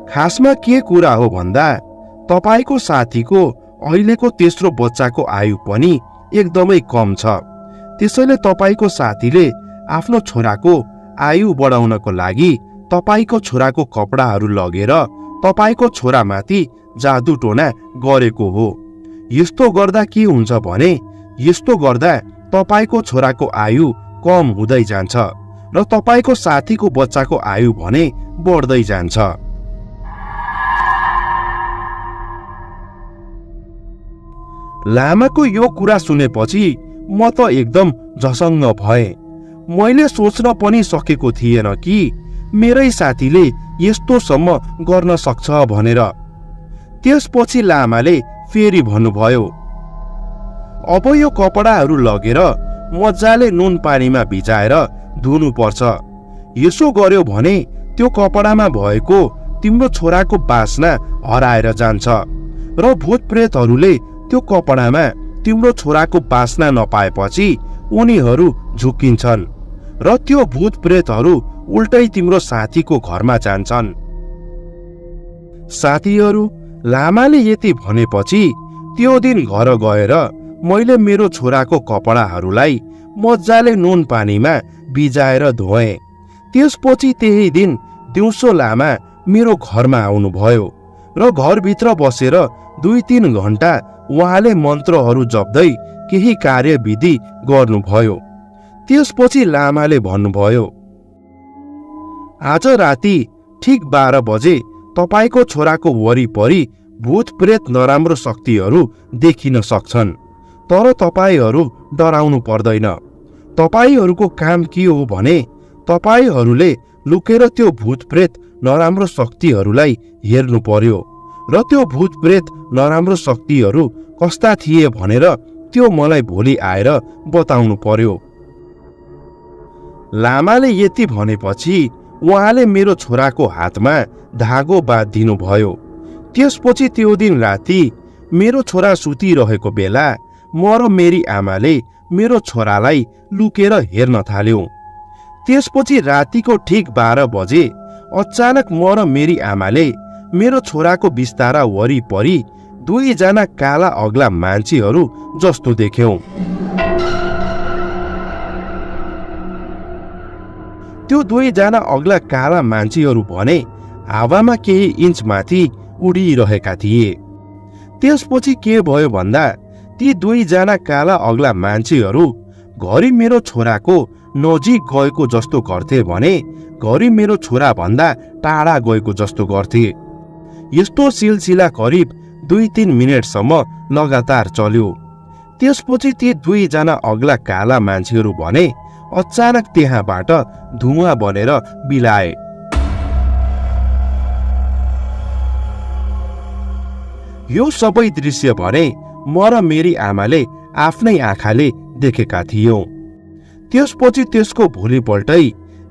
खासमा के कुरा हो भन्दा तपाईको साथीको अहिलेको तेस्रो बच्चाको आयु पनि एकदमै कम छ। त्यसैले तपाईको साथीले आफ्नो छोराको आयु बढाउनको लागि तपाईको छोराको कपडाहरू लगेर तपाईको छोरामाथि जादु टोना गरेको हो। यस्तो गर्दा के हुन्छ भने यस्तो गर्दा तपाईको छोराको आयु कम हुँदै जान्छ र तपाईको साथीको बच्चाको आयु भने बढ्दै जान्छ। लामाको यो कुरा सुनेपछि म त एकदम झसङ्ग भए। मैले सोच्न पनि सकेको थिएन कि मेरै साथीले यस्तोसम्म गर्न सक्छ भनेर। त्यसपछि लामाले फेरि भन्नुभयो, अब यो कपडाहरू लगेर मजाले नुन पानीमा भिजाएर धुनु पर्छ। यसो गर्यो भने त्यो कपडामा भएको तिम्रो छोराको बास्ना हराएर जान्छ र भूत प्रेतहरूले त्यो कपडामा तिम्रो छोराको बास्ना नपाएपछि उनीहरू झुक्किन्छन् र त्यो भूत प्रेतहरू उल्टै तिम्रो साथीको घरमा जान्छन्। साथीहरू, लामाले यति भनेपछि त्यो दिन घर गएर मैले मेरो छोराको कपडाहरूलाई मजाले नुन पानीमा भिजाएर धोएँ। त्यसपछि त्यही दिन दिउँसो लामा मेरो घरमा आउनुभयो र घरभित्र बसेर 2-3 घण्टा उहाँले मन्त्रहरू जप्दै केही कार्यविधि गर्नुभयो। त्यसपछि लामाले भन्नुभयो, आज राति ठिक 12 बजे तपाईको छोराको वरिपरि भूत प्रेत नराम्रो शक्तिहरू देखिन सक्छन्, तर तपाईहरू डराउनु पर्दैन। तपाईहरूको काम के हो भने तपाईहरूले लुकेर त्यो भूत प्रेत नराम्रो शक्तिहरूलाई हेर्नु पर्यो र त्यो भूत प्रेत नराम्रो शक्तिहरू कस्ता थिए भनेर त्यो मलाई भोलि आएर बताउनु पर्यो। लामाले यति भनेपछि उहाँले मेरो छोराको हातमा धागो बाँधिदिनु भयो। त्यसपछि त्यो दिन राति मेरो छोरा सुतिरहेको बेला म र मेरी आमाले मेरो छोरालाई लुकेर हेर्न थाल्यौं। त्यसपछि रातिको ठिक 12 बजे अचानक म र मेरी आमाले मेरो छोराको बिस्तारा वरिपरि 2 जना काला अग्ला मान्छेहरू जस्तो देख्यौं। त्यो 2 जना अग्ला काला मान्छेहरू भने हावामा केही इन्च माथि उडिरहेका थिए। त्यसपछि के भयो भन्दा ती 2 जना काला अग्ला मान्छेहरू घरि मेरो छोराको नजिक गएको जस्तो गर्थे भने घरि मेरो छोरा भन्दा टाढा गएको जस्तो गर्थे। यस्तो सिलसिला करिब 2-3 मिनेटसम्म लगातार चल्यो। त्यसपछि ती 2 जना अग्ला काला मान्छेहरू भने अचानक त्यहाँबाट धुवाँ बनेर बिलाए। यो सबै दृश्य भने म र मेरी आमाले आफ्नै आँखाले देखेका थियौं। त्यसपछि त्यसको भोलिपल्टै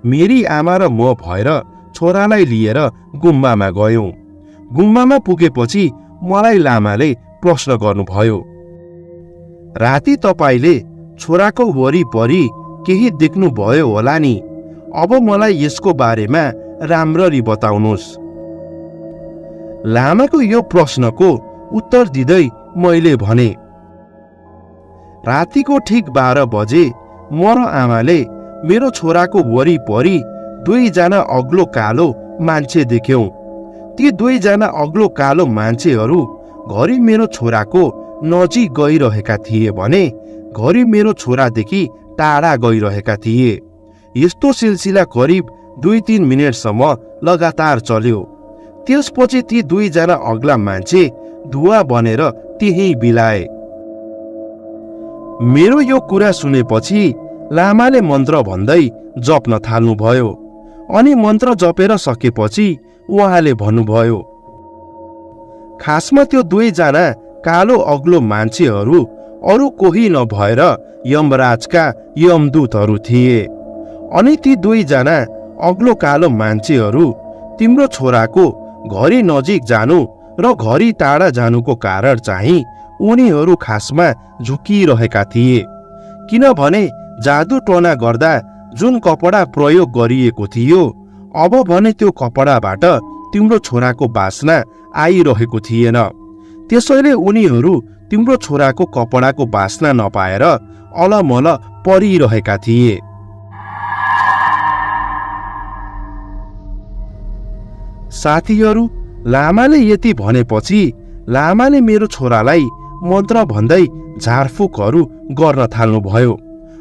मेरी आमा र म भएर छोरालाई लिएर गुम्बामा गयौं। गुम्बामा पुगेपछि मलाई लामाले प्रश्न गर्नुभयो, राति तपाईले छोराको वरिपरि केही देख्नुभयो होला नि? अब मलाई यसको बारेमा राम्ररी बताउनुहोस्। लामाको यो प्रश्नको उत्तर दिँदै मैले भने, रातिको ठिक 12 बजे म र आमाले मेरो छोराको वरिपरि 2 जना अग्लो कालो मान्छे देख्यौं। ती 2 जना अग्लो कालो मान्छेहरू घरि मेरो छोराको नजिक गइरहेका थिए भने घरि मेरो छोरादेखि टाढा गइरहेका थिए। यस्तो सिलसिला करिब 2-3 मिनेटसम्म लगातार चल्यो। त्यसपछि ती 2 जना अग्ला मान्छे धुवा बनेर त्यही बिलाए। मेरो यो कुरा सुनेपछि लामाले मन्त्र भन्दै जप्न थाल्नुभयो। अनि मन्त्र जपेर सकेपछि उहाँले भन्नुभयो, खासमा त्यो 2 जना कालो अग्लो मान्छेहरू अरू कोही नभएर यमराजका यमदूतहरू थिए। अनि ती 2 जना अग्लो कालो मान्छेहरू तिम्रो छोराको घरि नजिक जानु र घरि टाढा जानुको कारण चाहिँ उनीहरू खासमा झुकिरहेका थिए। किनभने जादु टोना गर्दा जुन कपडा प्रयोग गरिएको थियो अब भने त्यो कपडाबाट तिम्रो छोराको बास्ना आइरहेको थिएन। त्यसैले उनीहरू तिम्रो छोराको कपडाको बास्ना नपाएर अलमल परिरहेका थिए। साथीहरू, लामाले यति भनेपछि लामाले मेरो छोरालाई मन्त्र भन्दै झारफुकहरू गर्न थाल्नुभयो।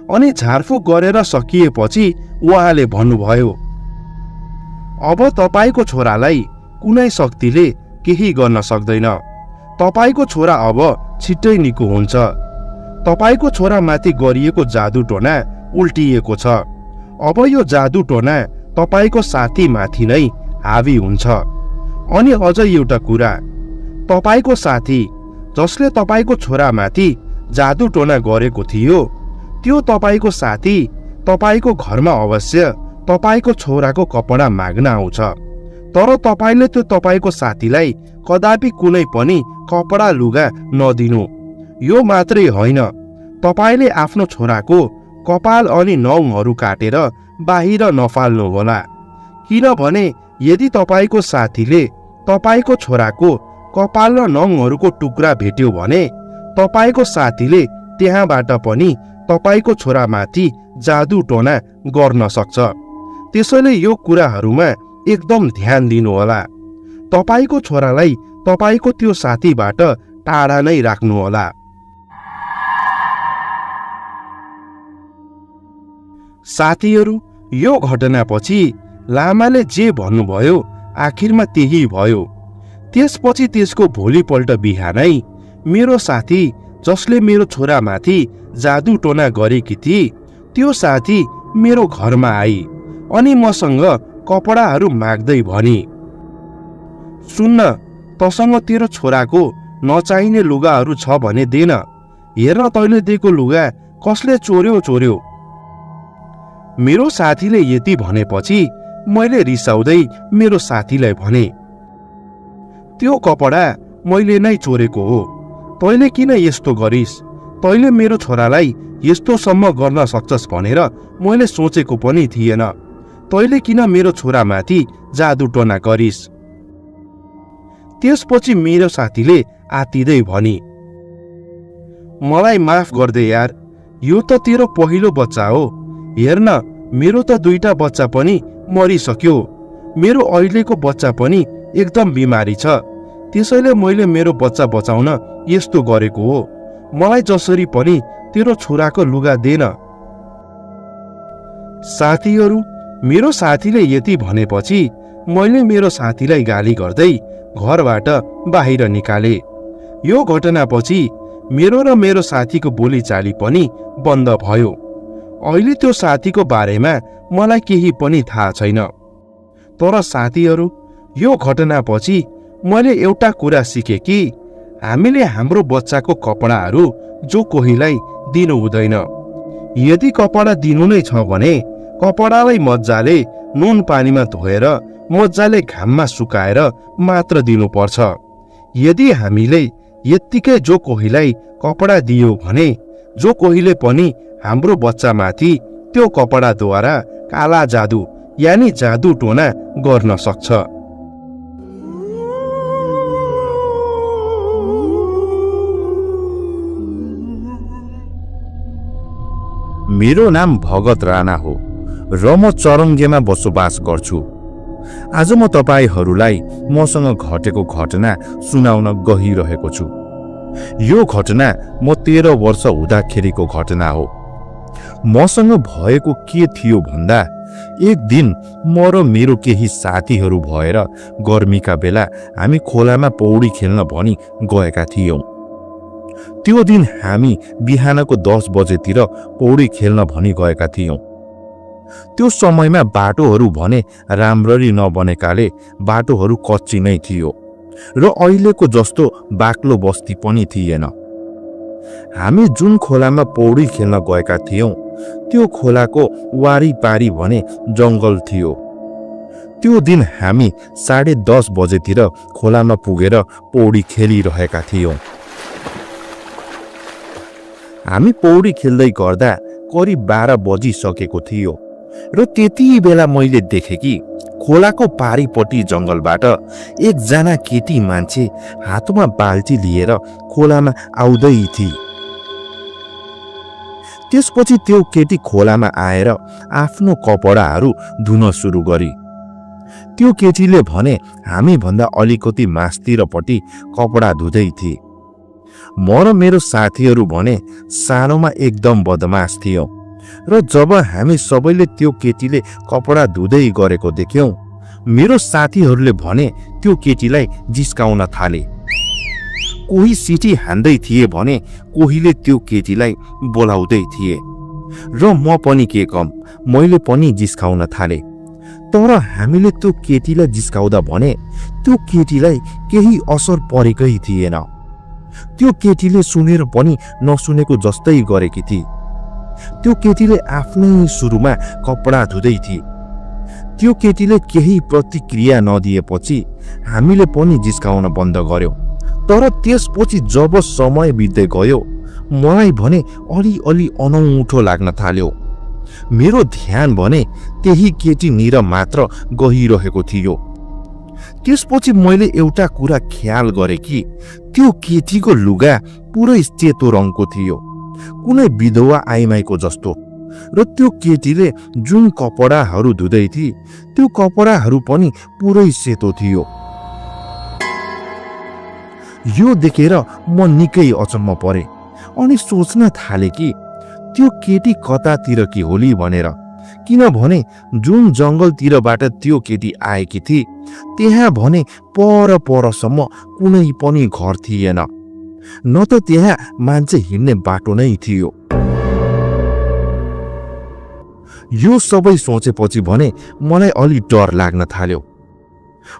अनि झारफुक गरेर सकिएपछि उहाँले भन्नुभयो, अब तपाईको छोरालाई कुनै शक्तिले केही गर्न सक्दैन। तपाईको छोरा अब छिट्टै निको हुन्छ। तपाईको छोरा माथि गरिएको जादु टोना उल्टिएको छ। अब यो जादु टोना तपाईको साथी माथि नै हावी हुन्छ। अनि अझ एउटा कुरा, तपाईको साथी जसले तपाईको छोरा माथि जादु टोना गरेको थियो त्यो तपाईको साथी तपाईको घरमा अवश्य तपाईको छोराको कपडा माग्न आउँछ। तर तपाईले त्यो तपाईको साथीलाई कदापि कुनै पनि कपडा लुगा नदिनु। यो मात्रै होइन, तपाईले आफ्नो छोराको कपाल अनि नौहरू काटेर बाहिर नफाल्नु होला। किनभने यदि तपाईको साथीले तपाईको छोराको कपाल र नौहरूको टुक्रा भेट्यो भने तपाईको साथीले त्यहाँबाट पनि तपाईको छोरामाथि जादु टोना गर्न सक्छ। त्यसैले यो कुराहरूमा एकदम ध्यान दिनुहोला। तपाईको छोरालाई तपाईको त्यो साथीबाट टाढा नै राख्नुहोला। साथीहरू, यो घटनापछि लामाले जे भन्नुभयो आखिरमा त्यही भयो। त्यसपछि त्यसको भोलिपल्ट बिहानै मेरो साथी जसले मेरो छोरामाथि जादु टोना गरेकी थिए त्यो साथी मेरो घरमा आई अनि मसँग कपडाहरू माग्दै भनी, सुन्न, तसँग तेरो छोराको नचाहिने लुगाहरू छ भने देन। हेर्न तैँले दिएको लुगा कसले चोर्यो। मेरो साथीले यति भनेपछि मैले रिसाउँदै मेरो साथीलाई भने, त्यो कपडा मैले नै चोरेको हो। तैँले किन यस्तो गरिस्? तैँले मेरो छोरालाई यस्तोसम्म गर्न सक्छस् भनेर मैले सोचेको पनि थिएन। तैँले किन मेरो छोरामाथि जादु टोना गरिस्? त्यसपछि मेरो साथीले आतिदै भनी, मलाई माफ गर्दे यार, यो त तेरो पहिलो बच्चा हो। हेर्न, मेरो त 2टा बच्चा पनि मरिसक्यो। मेरो अहिलेको बच्चा पनि एकदम बिमारी छ। त्यसैले मैले मेरो बच्चा बचाउन यस्तो गरेको हो। मलाई जसरी पनि तेरो छोराको लुगा देन। साथीहरू, मेरो साथीले यति भनेपछि मैले मेरो साथीलाई गाली गर्दै घरबाट बाहिर निकाले। यो घटनापछि मेरो र मेरो साथीको बोलीचाली पनि बन्द भयो। अहिले त्यो साथीको बारेमा मलाई केही पनि थाहा छैन। तर साथीहरू, यो घटनापछि मैले एउटा कुरा सिकेँ कि हामीले हाम्रो बच्चाको कपडाहरू जो कोहीलाई दिनु हुँदैन। यदि कपडा दिनु नै छ भने कपडालाई मजाले नुन पानीमा धोएर मजाले घाममा सुकाएर मात्र दिनुपर्छ। यदि हामीले यत्तिकै जो कोहीलाई कपडा दियो भने जो कोहीले पनि हाम्रो बच्चामाथि त्यो कपडाद्वारा काला जादु यानी जादु टोना गर्न सक्छ। मेरो नाम भगत राणा हो र म चरङ्गेमा बसोबास गर्छु। आज म तपाईहरूलाई मसँग घटेको घटना सुनाउन गइरहेको छु। यो घटना म 13 वर्ष हुँदाखेरिको घटना हो। मसँग भएको के थियो भन्दा, एक दिन म र मेरो केही साथीहरू भएर गर्मीका बेला हामी खोलामा पौडी खेल्न भनी गएका थियौं। त्यो दिन हामी बिहानको 10 बजेतिर पौडी खेल्न भनी गएका थियौं। त्यो समयमा बाटोहरू भने राम्ररी नबनेकाले बाटोहरू कच्ची नै थियो र अहिलेको जस्तो बाक्लो बस्ती पनि थिएन। हामी जुन खोलामा पौडी खेल्न गएका थियौं त्यो खोलाको वारीपारी भने जंगल थियो। त्यो दिन हामी 10:30 बजेतिर खोलामा पुगेर पौडी खेलिरहेका थियौं। हामी पौडी खेल्दै गर्दा करिब 12 बजिसकेको थियो र त्यति बेला मैले देखेँ कि खोलाको पारीपट्टि जंगलबाट एकजना केटी मान्छे हातमा बाल्टी लिएर खोलामा आउँदै थिए। त्यसपछि त्यो केटी खोलामा आएर आफ्नो कपडाहरू धुन सुरु गरी। त्यो केटीले भने हामी भन्दा अलिकति मास्तिरपट्टि कपडा धुँदै थिए। म र मेरो साथीहरू भने सानोमा एकदम बदमास थियौं र जब हामी सबैले त्यो केटीले कपडा धुँदै गरेको देख्यौं, मेरो साथीहरूले भने त्यो केटीलाई जिस्काउन थाले। कोही सिटी हान्दै थिए भने कोहीले त्यो केटीलाई बोलाउँदै थिए र म पनि के कम, मैले पनि जिस्काउन थाले। तर हामीले त्यो केटीलाई जिस्काउँदा भने त्यो केटीलाई केही असर परेकै थिएन। त्यो केटीले सुनेर पनि नसुनेको जस्तै गरेकी थिए। त्यो केटीले आफ्नै सुरुमा कपडा धुँदै थिए। त्यो केटीले केही प्रतिक्रिया नदिएपछि हामीले पनि जिस्काउन बन्द गर्यौं। तर त्यसपछि जब समय बित्दै गयो, मलाई भने अलि अनौठो लाग्न थाल्यो। मेरो ध्यान भने त्यही केटीनिर मात्र गइरहेको थियो। त्यसपछि मैले एउटा कुरा ख्याल गरेँ कि त्यो केटीको लुगा पुरै सेतो रङको थियो, कुनै विधवा आइमाईको जस्तो। र त्यो केटीले जुन कपडाहरू धुँदै थिए त्यो कपडाहरू पनि पुरै सेतो थियो। यो देखेर म निकै अचम्म परे अनि सोच्न थाले कि त्यो केटी कतातिर कि होली भनेर। किनभने जुन जंगलतिरबाट त्यो केटी आएकी थिए त्यहाँ भने परसम्म कुनै पनि घर थिएन, न त त्यहाँ मान्छे हिँड्ने बाटो नै थियो। यो सबै सोचेपछि भने मलाई अलि डर लाग्न थाल्यो।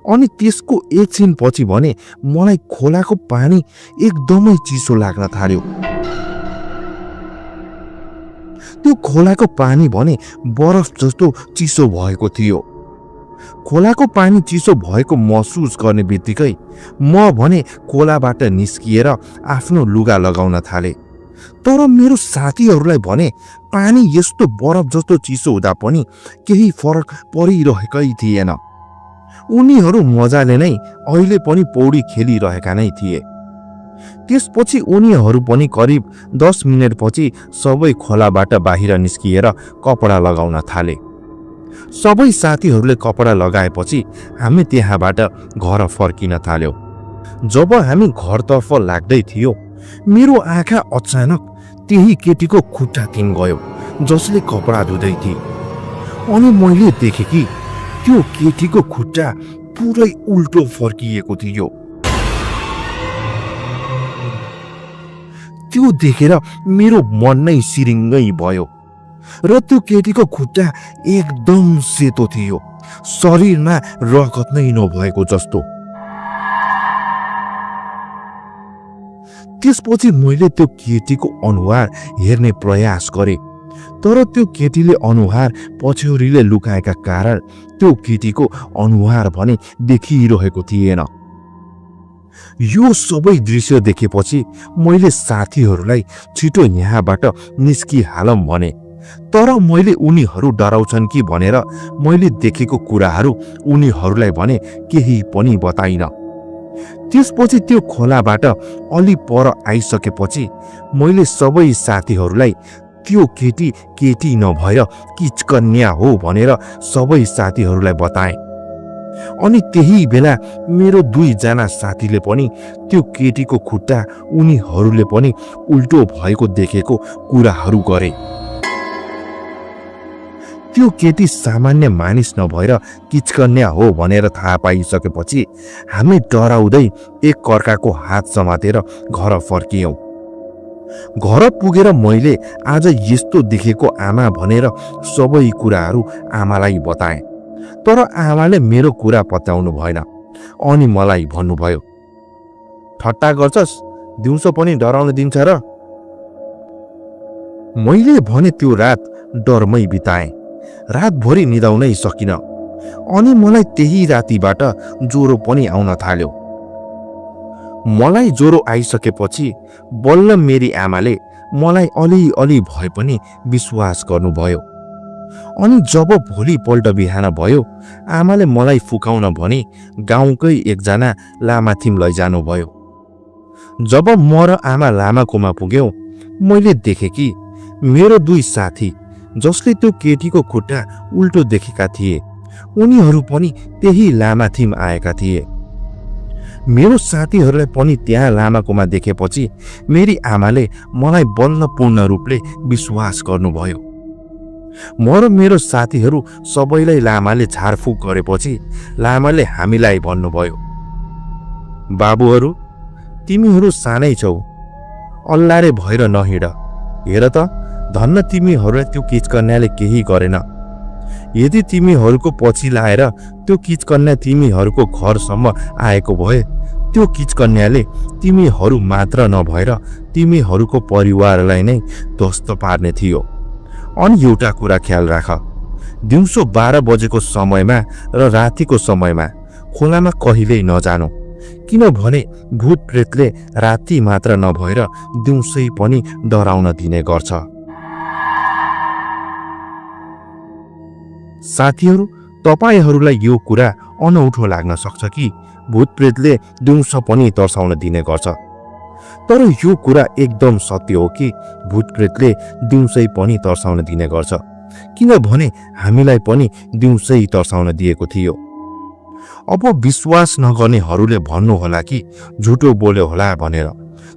अनि त्यसको एकछिनपछि भने मलाई खोलाको पानी एकदमै चिसो लाग्न थाल्यो। त्यो खोलाको पानी भने बरफ जस्तो चिसो भएको थियो। खोलाको पानी चिसो भएको महसुस गर्ने बित्तिकै म भने खोलाबाट निस्किएर आफ्नो लुगा लगाउन थाले। तर मेरो साथीहरूलाई भने पानी यस्तो बरफ जस्तो चिसो हुँदा पनि केही फरक परिरहेकै थिएन। उनीहरू मजाले नै अहिले पनि पौडी खेलिरहेका नै थिए। त्यसपछि उनीहरू पनि करिब 10 मिनेटपछि सबै खोलाबाट बाहिर निस्किएर कपडा लगाउन थाले। सबै साथीहरूले कपडा लगाएपछि हामी त्यहाँबाट घर फर्किन थाल्यौं। जब हामी घरतर्फ लाग्दै थियौं, मेरो आँखा अचानक त्यही केटीको खुट्टातिर गयो जसले कपडा धुँदै थिए। अनि मैले देखेँ कि त्यो केटीको खुट्टा पुरै उल्टो फर्किएको थियो। त्यो देखेर मेरो मन नै सिरिङ्गै भयो र त्यो केटीको खुट्टा एकदम सेतो थियो, शरीरमा रगत नै नभएको जस्तो। त्यसपछि मैले त्यो केटीको अनुहार हेर्ने प्रयास गरेँ, तर त्यो केटीले अनुहार पछ्यौरीले लुकाएका कारण त्यो केटीको अनुहार भने देखिरहेको थिएन। यो सबै दृश्य देखेपछि मैले साथीहरूलाई छिटो यहाँबाट निस्किहालौँ भने, तर मैले उनीहरू डराउँछन् कि भनेर मैले देखेको कुराहरू उनीहरूलाई भने केही पनि बताइन। त्यसपछि त्यो खोलाबाट अलि पर आइसकेपछि मैले सबै साथीहरूलाई त्यो केटी नभएर किचकन्या हो भनेर सबै साथीहरूलाई बताएँ। अनि त्यही बेला मेरो 2 जना साथीले पनि त्यो केटीको खुट्टा उनीहरूले पनि उल्टो भएको देखेको कुराहरू गरे। त्यो केटी सामान्य मानिस नभएर किचकन्या हो भनेर थाहा पाइसकेपछि हामी डराउँदै एक अर्काको हात समातेर घर फर्कियौं। घर पुगेर मैले आज यस्तो देखेको आमा भनेर सबै कुराहरू आमालाई बताएँ। तर आमाले मेरो कुरा पत्याउनु भएन अनि मलाई भन्नुभयो, ठट्टा गर्छस्, दिउँसो पनि डराउन दिन्छ र? मैले भने त्यो रात डरमै बिताएँ, रातभरि निदाउनै सकिन। अनि मलाई त्यही रातिबाट ज्वरो पनि आउन थाल्यो। मलाई ज्वरो आइसकेपछि बल्ल मेरी आमाले मलाई अलि भए पनि विश्वास गर्नुभयो। अनि जब भोलिपल्ट बिहान भयो, आमाले मलाई फुकाउन भनी गाउँकै एकजना लामाथिम लैजानुभयो। जब म र आमा लामाकोमा पुग्यौं, मैले देखेँ कि मेरो 2 साथी जसले त्यो केटीको खुट्टा उल्टो देखेका थिए, उनीहरू पनि त्यही लामाथिम आएका थिए। मेरो साथीहरूलाई पनि त्यहाँ लामाकोमा देखेपछि मेरी आमाले मलाई बल्ल पूर्ण रूपले विश्वास गर्नुभयो। म र मेरो साथीहरू सबैलाई लामाले झारफुक गरेपछि लामाले हामीलाई भन्नुभयो, बाबुहरू, तिमीहरू सानै छौ, अल्लारे भएर नहिँड। हेर त, धन्न तिमीहरूलाई त्यो किचकन्याले केही गरेन। यदि तिमीहरूको पछि लाएर त्यो किचकन्या तिमीहरूको घरसम्म आएको भए, त्यो किचकन्याले तिमीहरू मात्र नभएर तिमीहरूको परिवारलाई नै ध्वस्त पार्ने थियो। अनि एउटा कुरा ख्याल राख, दिउँसो 12 बजेको समयमा र रातिको समयमा खोलामा कहिल्यै नजानु, किनभने भूत प्रेतले राति मात्र नभएर दिउँसै पनि डराउन दिने गर्छ। साथीहरू, तपाईहरूलाई यो कुरा अनौठो लाग्न सक्छ कि भूत प्रेतले दिउँसो पनि तर्साउन दिने गर्छ, तर यो कुरा एकदम सत्य हो कि भूत प्रेतले दिउँसै पनि तर्साउन दिने गर्छ, किनभने हामीलाई पनि दिउँसै तर्साउन दिएको थियो। अब विश्वास नगर्नेहरूले भन्नुहोला कि झुटो बोल्यो होला भनेर,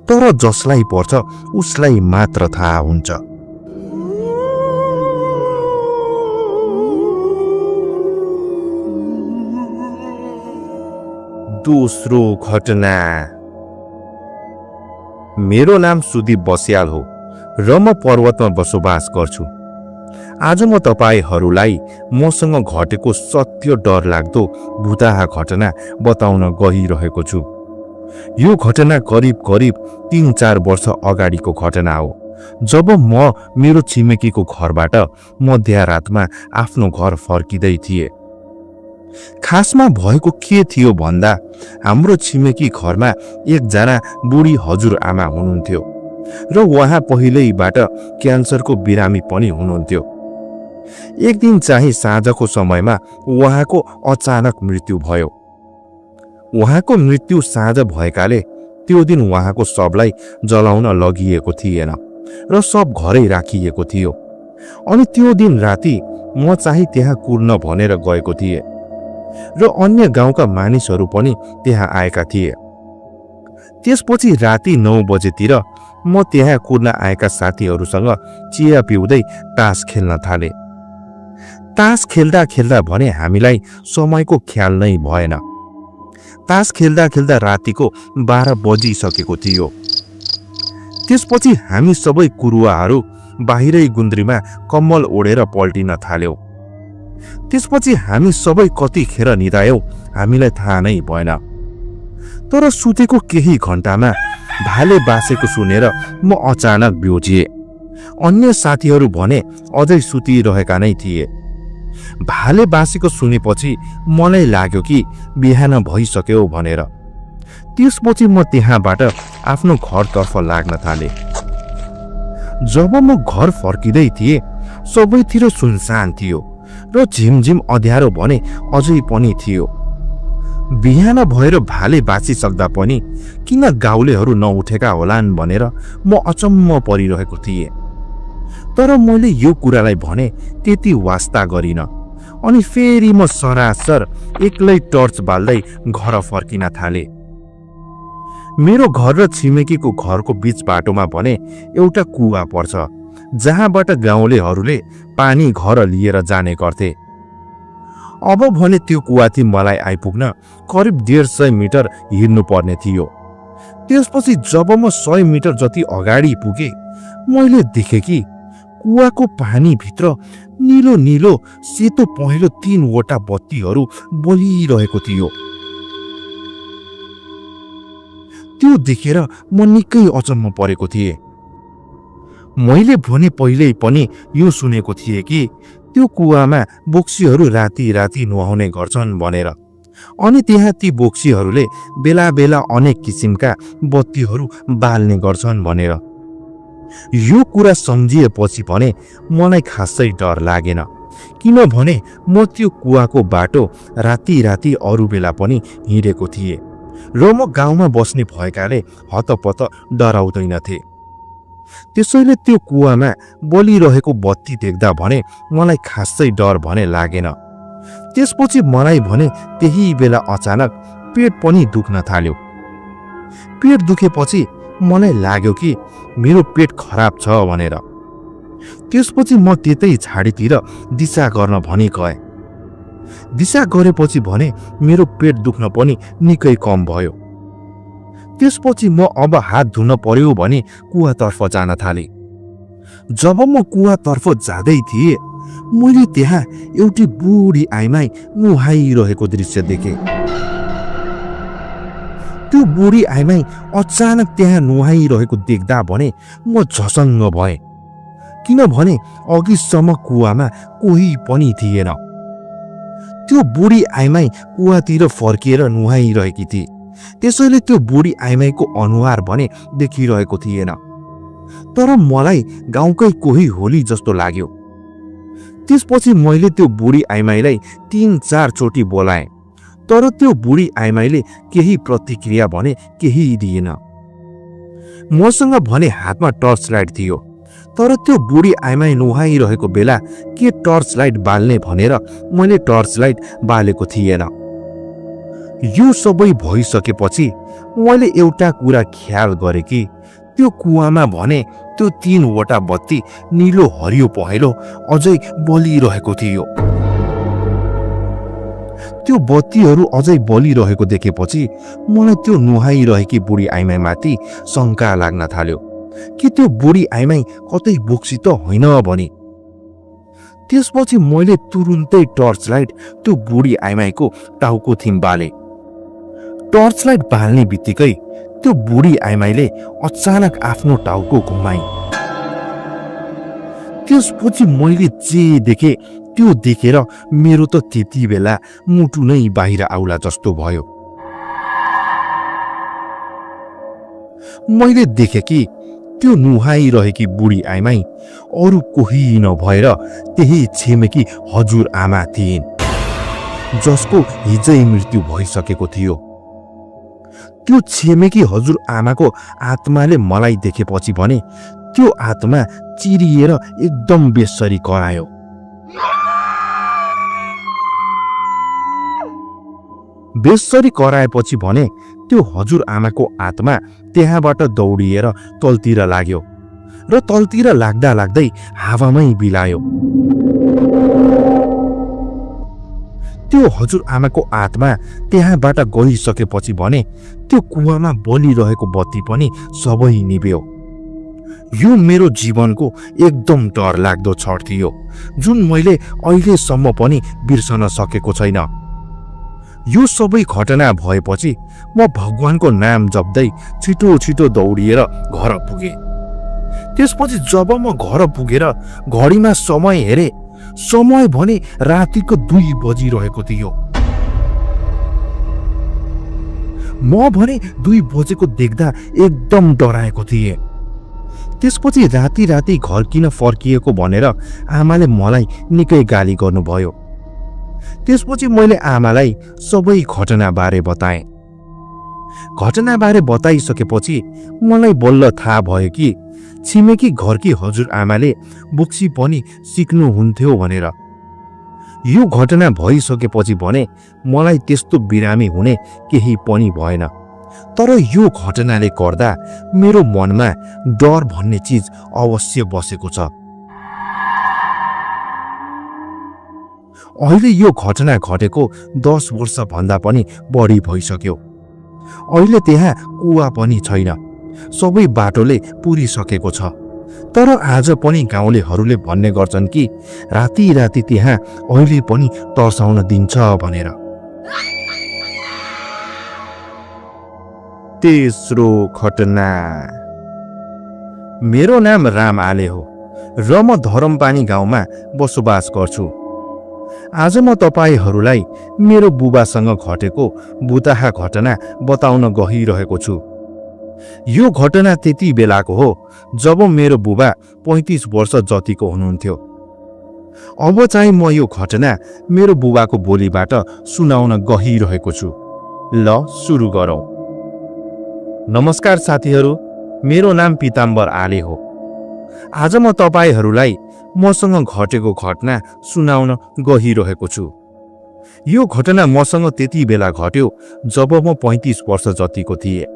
तर जसलाई पर्छ उसलाई मात्र थाहा हुन्छ। दोस्रो घटना। मेरो नाम सुदीप बस्याल हो र म पर्वतमा बसोबास गर्छु। आज म तपाईहरूलाई मसँग घटेको सत्य डरलाग्दो भुताहा घटना बताउन गइरहेको छु। यो घटना करिब 3-4 वर्ष अगाडिको घटना हो जब म मेरो छिमेकीको घरबाट मध्यरातमा आफ्नो घर फर्किँदै थिए। खासमा भएको के थियो भन्दा हाम्रो छिमेकी घरमा एकजना बुढी हजुरआमा हुनुहुन्थ्यो र उहाँ पहिल्यैबाट क्यान्सरको बिरामी पनि हुनुहुन्थ्यो। एक दिन चाहिँ साँझको समयमा उहाँको अचानक मृत्यु भयो। उहाँको मृत्यु साँझ भएकाले त्यो दिन उहाँको शवलाई जलाउन लगिएको थिएन र शव घरै राखिएको थियो। अनि त्यो दिन राति म चाहिँ त्यहाँ कुर्न भनेर गएको थिएँ र अन्य गाउँका मानिसहरू पनि त्यहाँ आएका थिए। त्यसपछि राति 9 बजेतिर म त्यहाँ कुर्न आएका साथीहरूसँग चिया पिउँदै तास खेल्न थाले। तास खेल्दा खेल्दा भने हामीलाई समयको ख्याल नै भएन। तास खेल्दा खेल्दा रातिको 12 बजिसकेको थियो। त्यसपछि हामी सबै कुरुवाहरू बाहिरै गुन्द्रीमा कम्मल ओढेर पल्टिन थाल्यौं। त्यसपछि हामी सबै कतिखेर निदायौं हामीलाई थाहा नै भएन। तर सुतेको केही घण्टामा भाले बासेको सुनेर म अचानक ब्योजिए। अन्य साथीहरू भने अझै सुतिरहेका नै थिए। भाले बासेको सुनेपछि मलाई लाग्यो कि बिहान भइसक्यो भनेर। त्यसपछि म त्यहाँबाट आफ्नो घरतर्फ लाग्न थाले। जब म घर फर्किँदै थिएँ सबैतिर सुनसान थियो र झिमझिम अँध्यारो भने अझै पनि थियो। बिहान भएर भाले बाँचिसक्दा पनि किन गाउँलेहरू नउठेका होलान् भनेर म अचम्म परिरहेको थिएँ। तर मैले यो कुरालाई भने त्यति वास्ता गरिन। अनि फेरि म सरासर एक्लै टर्च बाल्दै घर फर्किन थाले। मेरो घर र छिमेकीको घरको बीच बाटोमा भने एउटा कुवा पर्छ जहाँबाट गाउँलेहरूले पानी घर लिएर जाने गर्थे। अब भने त्यो कुवाती मलाई आइपुग्न करिब 150 मिटर हिँड्नु पर्ने थियो। त्यसपछि जब म 100 मिटर जति अगाडि पुगे मैले देखेँ कि कुवाको पानी भित्र नीलो नीलो सेतो पहेँलो 3वटा बत्तीहरू बलिरहेको थियो। त्यो देखेर म निकै अचम्म परेको थिएँ। मैले भने पहिल्यै पनि यो सुनेको थिएँ कि त्यो कुवामा बोक्सीहरू राति राति नुहाउने गर्छन् भनेर। अनि त्यहाँ ती बोक्सीहरूले बेला बेला अनेक किसिमका बत्तीहरू बाल्ने गर्छन् भनेर। यो कुरा सम्झिएपछि भने मलाई खासै डर लागेन, किनभने म त्यो कुवाको बाटो राति राति अरू बेला पनि हिँडेको थिएँ र म गाउँमा बस्ने भएकाले हतपत डराउँदैनथे। त्यसैले त्यो कुवामा बलिरहेको बत्ती देख्दा भने मलाई खासै डर भने लागेन। त्यसपछि मलाई भने त्यही बेला अचानक पेट पनि दुख्न थाल्यो। पेट दुखेपछि मलाई लाग्यो कि मेरो पेट खराब छ भनेर। त्यसपछि म त्यतै झाडीतिर दिशा गर्न भनी गएँ। दिशा गरेपछि भने मेरो पेट दुख्न पनि निकै कम भयो। त्यसपछि म अब हात धुन पर्यो भने कुवातर्फ जान थाले। जब म कुवातर्फ जाँदै थिएँ मैले त्यहाँ एउटी बुढी आइमाई नुहाइरहेको दृश्य देखेँ। त्यो बुढी आइमाई अचानक त्यहाँ नुहाइरहेको देख्दा भने म झसङ्ग भएँ, किनभने अघिसम्म कुवामा कोही पनि थिएन। त्यो बुढी आइमाई कुवातिर फर्किएर नुहाइरहेकी थिए। त्यसैले त्यो बुढी आइमाईको अनुहार भने देखिरहेको थिएन, तर मलाई गाउँकै कोही होली जस्तो लाग्यो। त्यसपछि मैले त्यो बुढी आइमाईलाई 3-4 चोटि बोलाएँ, तर त्यो बुढी आइमाईले केही प्रतिक्रिया भने केही दिएन। मसँग भने हातमा टर्च लाइट थियो, तर त्यो बुढी आइमाई नुहाइरहेको बेला के टर्च लाइट बाल्ने भनेर मैले टर्च लाइट बालेको थिएन। यो सबै भइसकेपछि मैले एउटा कुरा ख्याल गरेँ कि त्यो कुवामा भने त्यो 3वटा बत्ती नीलो हरियो पहेँलो अझै बलिरहेको थियो। त्यो बत्तीहरू अझै बलिरहेको देखेपछि मलाई त्यो नुहाइरहेकी बुढी आइमाईमाथि शङ्का लाग्न थाल्यो कि त्यो बुढी आइमाई कतै बोक्सी त होइन भनी। त्यसपछि मैले तुरुन्तै टर्च लाइट त्यो बुढी आइमाईको टाउको थिम बाले। टर्च लाइट बाल्ने बित्तिकै त्यो बुढी आइमाईले अचानक आफ्नो टाउको घुमाई त्यसपछि मैले जे देखेँ त्यो देखेर मेरो त त्यति बेला मुटु नै बाहिर आउला जस्तो भयो। मैले देखेँ कि त्यो नुहाइरहेकी बुढी आइमाई अरू कोही नभएर त्यही छिमेकी हजुरआमा थिइन्, जसको हिजै मृत्यु भइसकेको थियो। त्यो छिमेकी हजुरआमाको आत्माले मलाई देखेपछि भने त्यो आत्मा चिरिएर एकदम बेसरी करायो। बेसरी कराएपछि भने त्यो हजुरआमाको आत्मा त्यहाँबाट दौडिएर तलतिर लाग्यो र तलतिर लाग्दा लाग्दै हावामै बिलायो। त्यो हजुरआमाको आत्मा त्यहाँबाट गइसकेपछि भने त्यो कुवामा बलिरहेको बत्ती पनि सबै निभ्यो। यो मेरो जीवनको एकदम डरलाग्दो क्षण थियो, जुन मैले अहिलेसम्म पनि बिर्सन सकेको छैन। यो सबै घटना भएपछि म भगवानको नाम जप्दै छिटो छिटो दौडिएर घर पुगेँ। त्यसपछि जब म घर पुगेर घडीमा समय हेरेँ, समय भने रातिको 2 बजिरहेको थियो। म भने 2 बजेको देख्दा एकदम डराएको थिएँ। त्यसपछि राति राति घर किन फर्किएको भनेर आमाले मलाई निकै गाली गर्नुभयो। त्यसपछि मैले आमालाई सबै घटनाबारे बताएँ। घटनाबारे बताइसकेपछि मलाई बल्ल थाहा भयो कि छिमेकी घरकी हजुरआमाले बोक्सी पनि सिक्नुहुन्थ्यो भनेर। यो घटना भइसकेपछि भने मलाई त्यस्तो बिरामी हुने केही पनि भएन। तर यो घटनाले गर्दा मेरो मनमा डर भन्ने चिज अवश्य बसेको छ। अहिले यो घटना घटेको 10 वर्ष भन्दा पनि बढी भइसक्यो। अहिले त्यहाँ कुवा पनि छैन, सबै बाटोले पुरिसकेको छ। तर आज पनि गाउँलेहरूले भन्ने गर्छन् कि राति राति त्यहाँ अहिले पनि तर्साउन दिन्छ भनेर। तेस्रो घटना। मेरो नाम राम आले हो र म धरमपानी गाउँमा बसोबास गर्छु। आज म तपाईहरूलाई मेरो बुबासँग घटेको बुताहा घटना बताउन गइरहेको छु। यो घटना त्यति बेलाको हो जब मेरो बुबा 35 वर्ष जतिको हुनुहुन्थ्यो। अब चाहिँ म यो घटना मेरो बुबाको बोलीबाट सुनाउन गइरहेको छु। ल सुरु गरौँ। नमस्कार साथीहरू, मेरो नाम पीताम्बर आले हो। आज म तपाईहरूलाई मसँग घटेको घटना सुनाउन गइरहेको छु। यो घटना मसँग त्यति बेला घट्यो जब म 35 वर्ष जतिको थिएँ।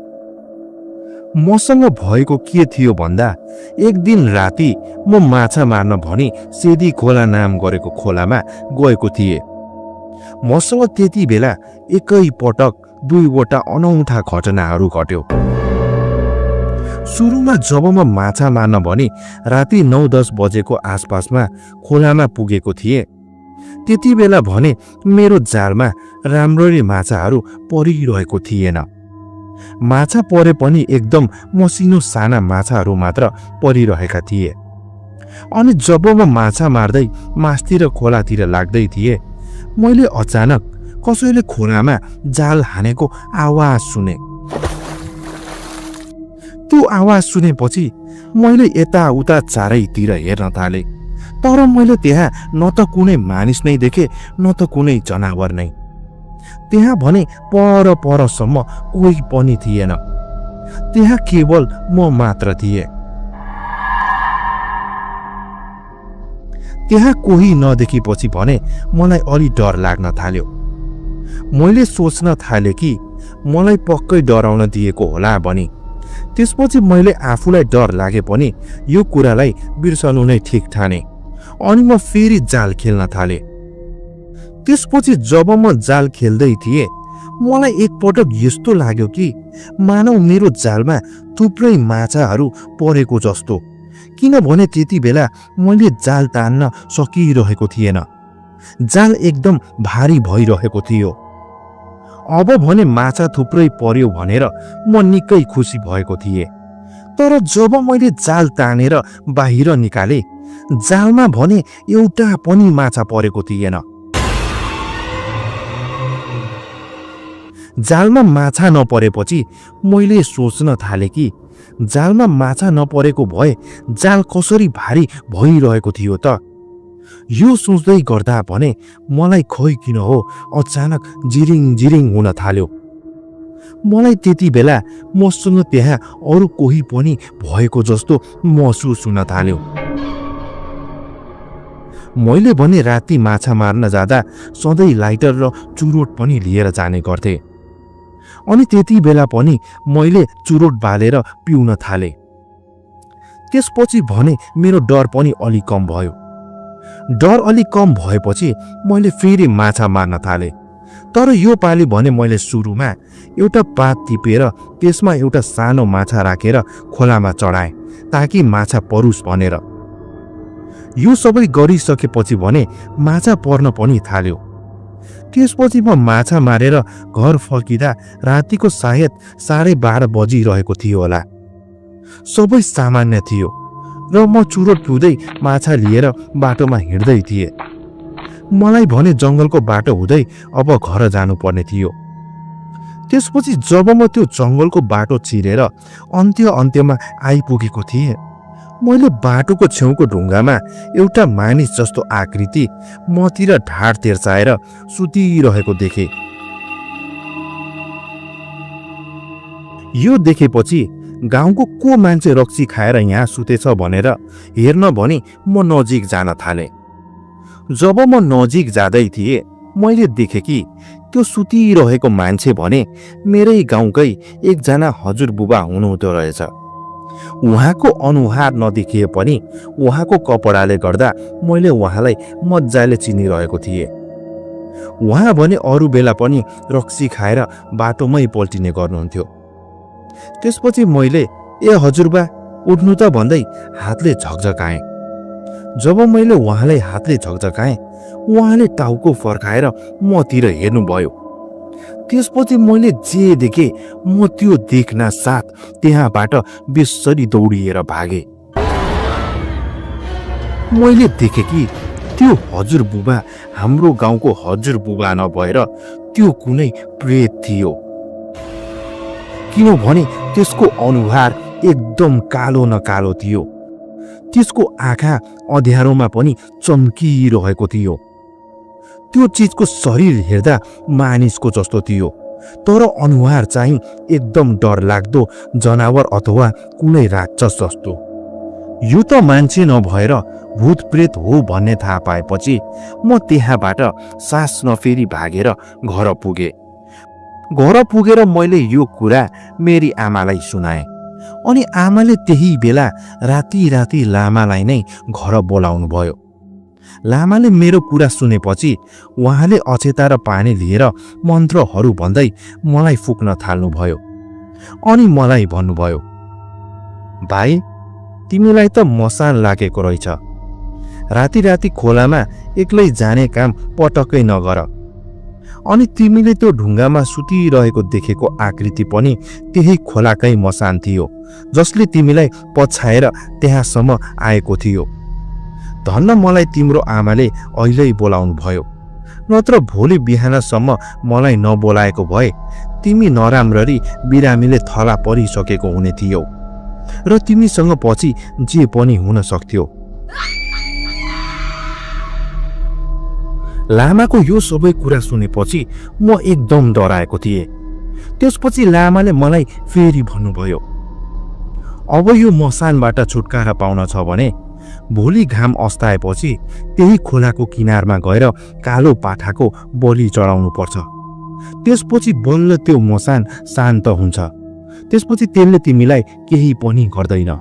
मसँग भएको के थियो भन्दा, एक दिन राति म माछा मार्न भनी सेदी खोला नाम गरेको खोलामा गएको थिएँ। मसँग त्यति बेला एकै पटक 2वटा अनौठा घटनाहरू घट्यो। सुरुमा जब म माछा मार्न भनी राति 9-10 बजेको आसपासमा खोलामा पुगेको थिएँ, त्यति बेला भने मेरो जालमा राम्ररी माछाहरू परिरहेको थिएन। माछा परे पनि एकदम मसिनो साना माछाहरू मात्र परिरहेका थिए। अनि जब म माछा मार्दै मासतिर खोलातिर लाग्दै थिएँ, मैले अचानक कसैले खोलामा जाल हानेको आवाज सुने। त्यो आवाज सुनेपछि मैले यताउता चारैतिर हेर्न थालेँ, तर मैले त्यहाँ न त कुनै मानिस नै देखेँ न त कुनै जनावर नै। त्यहाँ भने पर परसम्म कोही पनि थिएन। त्यहाँ केवल म मात्र थिएँ। त्यहाँ कोही नदेखेपछि भने मलाई अलि डर लाग्न थाल्यो। मैले सोच्न थालेँ कि मलाई पक्कै डराउन दिएको होला भनी। त्यसपछि मैले आफूलाई डर लागे पनि यो कुरालाई बिर्सनु नै ठिक ठाने। अनि म फेरि जाल खेल्न थालेँ। त्यसपछि जब म जाल खेल्दै थिएँ, मलाई एकपटक यस्तो लाग्यो कि मानव मेरो जालमा थुप्रै माछाहरू परेको जस्तो, किनभने त्यति बेला मैले जाल तान्न सकिरहेको थिएन। जाल एकदम भारी भइरहेको थियो। अब भने माछा थुप्रै पर्यो भनेर म निकै खुसी भएको थिएँ। तर जब मैले जाल तानेर बाहिर निकाले, जालमा भने एउटा पनि माछा परेको थिएन। जालमा माछा नपरेपछि मैले सोच्न थाले कि जालमा माछा नपरेको भए जाल कसरी भारी भइरहेको थियो त। यो सोच्दै गर्दा भने मलाई खोइ किन हो अचानक जिरिङ जिरिङ हुन थाल्यो। मलाई त्यति बेला मसँग त्यहाँ अरू कोही पनि भएको जस्तो महसुस हुन थाल्यो। मैले भने राति माछा मार्न जाँदा सधैँ लाइटर र चुरोट पनि लिएर जाने गर्थे। अनि त्यति बेला पनि मैले चुरोट बालेर पिउन थाले। त्यसपछि भने मेरो डर पनि अलि कम भयो। डर अलि कम भएपछि मैले फेरि माछा मार्न थाले। तर यो पालि भने मैले सुरुमा एउटा पात टिपेर त्यसमा एउटा सानो माछा राखेर खोलामा चढाएँ ताकि माछा परोस् भनेर। यो सबै गरिसकेपछि भने माछा पर्न पनि थाल्यो। त्यसपछि म माछा मारेर घर फर्किँदा रातिको सायद 12:30 बजिरहेको थियो होला। सबै सामान्य थियो र म चुरोट पिउँदै माछा लिएर बाटोमा हिँड्दै थिएँ। मलाई भने जङ्गलको बाटो हुँदै अब घर जानुपर्ने थियो। त्यसपछि जब म त्यो जङ्गलको बाटो छिरेर अन्त्यमा आइपुगेको थिएँ, मैले बाटोको छेउको ढुङ्गामा एउटा मानिस जस्तो आकृति मतिर ढाड तेर्चाएर सुतिरहेको देखेँ। यो देखेपछि गाउँको को मान्छे रक्सी खाएर यहाँ सुतेछ भनेर हेर्न भनी म नजिक जान थालेँ। जब म नजिक जाँदै थिएँ, मैले देखेँ कि त्यो सुतिरहेको मान्छे भने मेरै गाउँकै एकजना हजुरबुबा हुनुहुँदो रहेछ। उहाँको अनुहार नदेखिए पनि उहाँको कपडाले गर्दा मैले उहाँलाई मजाले चिनिरहेको थिएँ। उहाँ भने अरू बेला पनि रक्सी खाएर बाटोमै पल्टिने गर्नुहुन्थ्यो। त्यसपछि मैले ए हजुरबा उठ्नु त भन्दै हातले झकझकाएँ। जब मैले उहाँलाई हातले झकझकाएँ, उहाँले टाउको फर्काएर मतिर हेर्नुभयो। त्यसपछि मैले जे देखेँ म त्यो देख्न साथ त्यहाँबाट बेसरी दौडिएर भागे। मैले देखेँ कि त्यो हजुरबुबा हाम्रो गाउँको हजुरबुबा नभएर त्यो कुनै प्रेत थियो। किनभने त्यसको अनुहार एकदम कालो न कालो थियो। त्यसको आँखा अँध्यारोमा पनि चम्किरहेको थियो। त्यो चिजको शरीर हेर्दा मानिसको जस्तो थियो, तर अनुहार चाहिँ एकदम डरलाग्दो जनावर अथवा कुनै राक्षस जस्तो। यो त मान्छे नभएर भूत प्रेत हो भन्ने थाहा पाएपछि म त्यहाँबाट सास नफेरी भागेर घर पुगेँ। घर पुगेर मैले यो कुरा मेरी आमालाई सुनाएँ। अनि आमाले त्यही बेला राति लामालाई नै घर बोलाउनु भयो। लामाले मेरो कुरा सुनेपछि उहाँले अक्षता र पानी लिएर मन्त्रहरू भन्दै मलाई फुक्न थाल्नुभयो। अनि मलाई भन्नुभयो, भाइ तिमीलाई त मसान लागेको रहेछ। राति खोलामा एक्लै जाने काम पटक्कै नगर। अनि तिमीले त्यो ढुङ्गामा सुतिरहेको देखेको आकृति पनि त्यही खोलाकै मसान थियो जसले तिमीलाई पछाएर त्यहाँसम्म आएको थियो। धन्न मलाई तिम्रो आमाले अहिले बोलाउनु भयो, नत्र भोलि बिहानसम्म मलाई नबोलाएको भए तिमी नराम्ररी बिरामीले थला परिसकेको हुने थियौ र तिमीसँग पछि जे पनि हुन सक्थ्यो। लामाको यो सबै कुरा सुनेपछि म एकदम डराएको थिएँ। त्यसपछि लामाले मलाई फेरि भन्नुभयो, अब यो मसानबाट छुटकारा पाउन छ भने भोलि घाम अस्ताएपछि त्यही खोलाको किनारमा गएर कालो पाठाको बलि चढाउनु पर्छ। त्यसपछि बल्ल त्यो मसान शान्त हुन्छ। त्यसपछि त्यसले तिमीलाई केही पनि गर्दैन।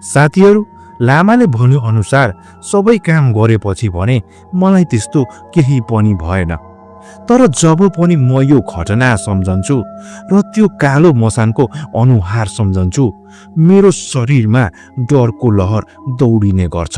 साथीहरू, लामाले भन्यो अनुसार सबै काम गरेपछि भने मलाई त्यस्तो केही पनि भएन। तर जब पनि म यो घटना सम्झन्छु र त्यो कालो मसानको अनुहार सम्झन्छु, मेरो शरीरमा डरको लहर दौडिने गर्छ।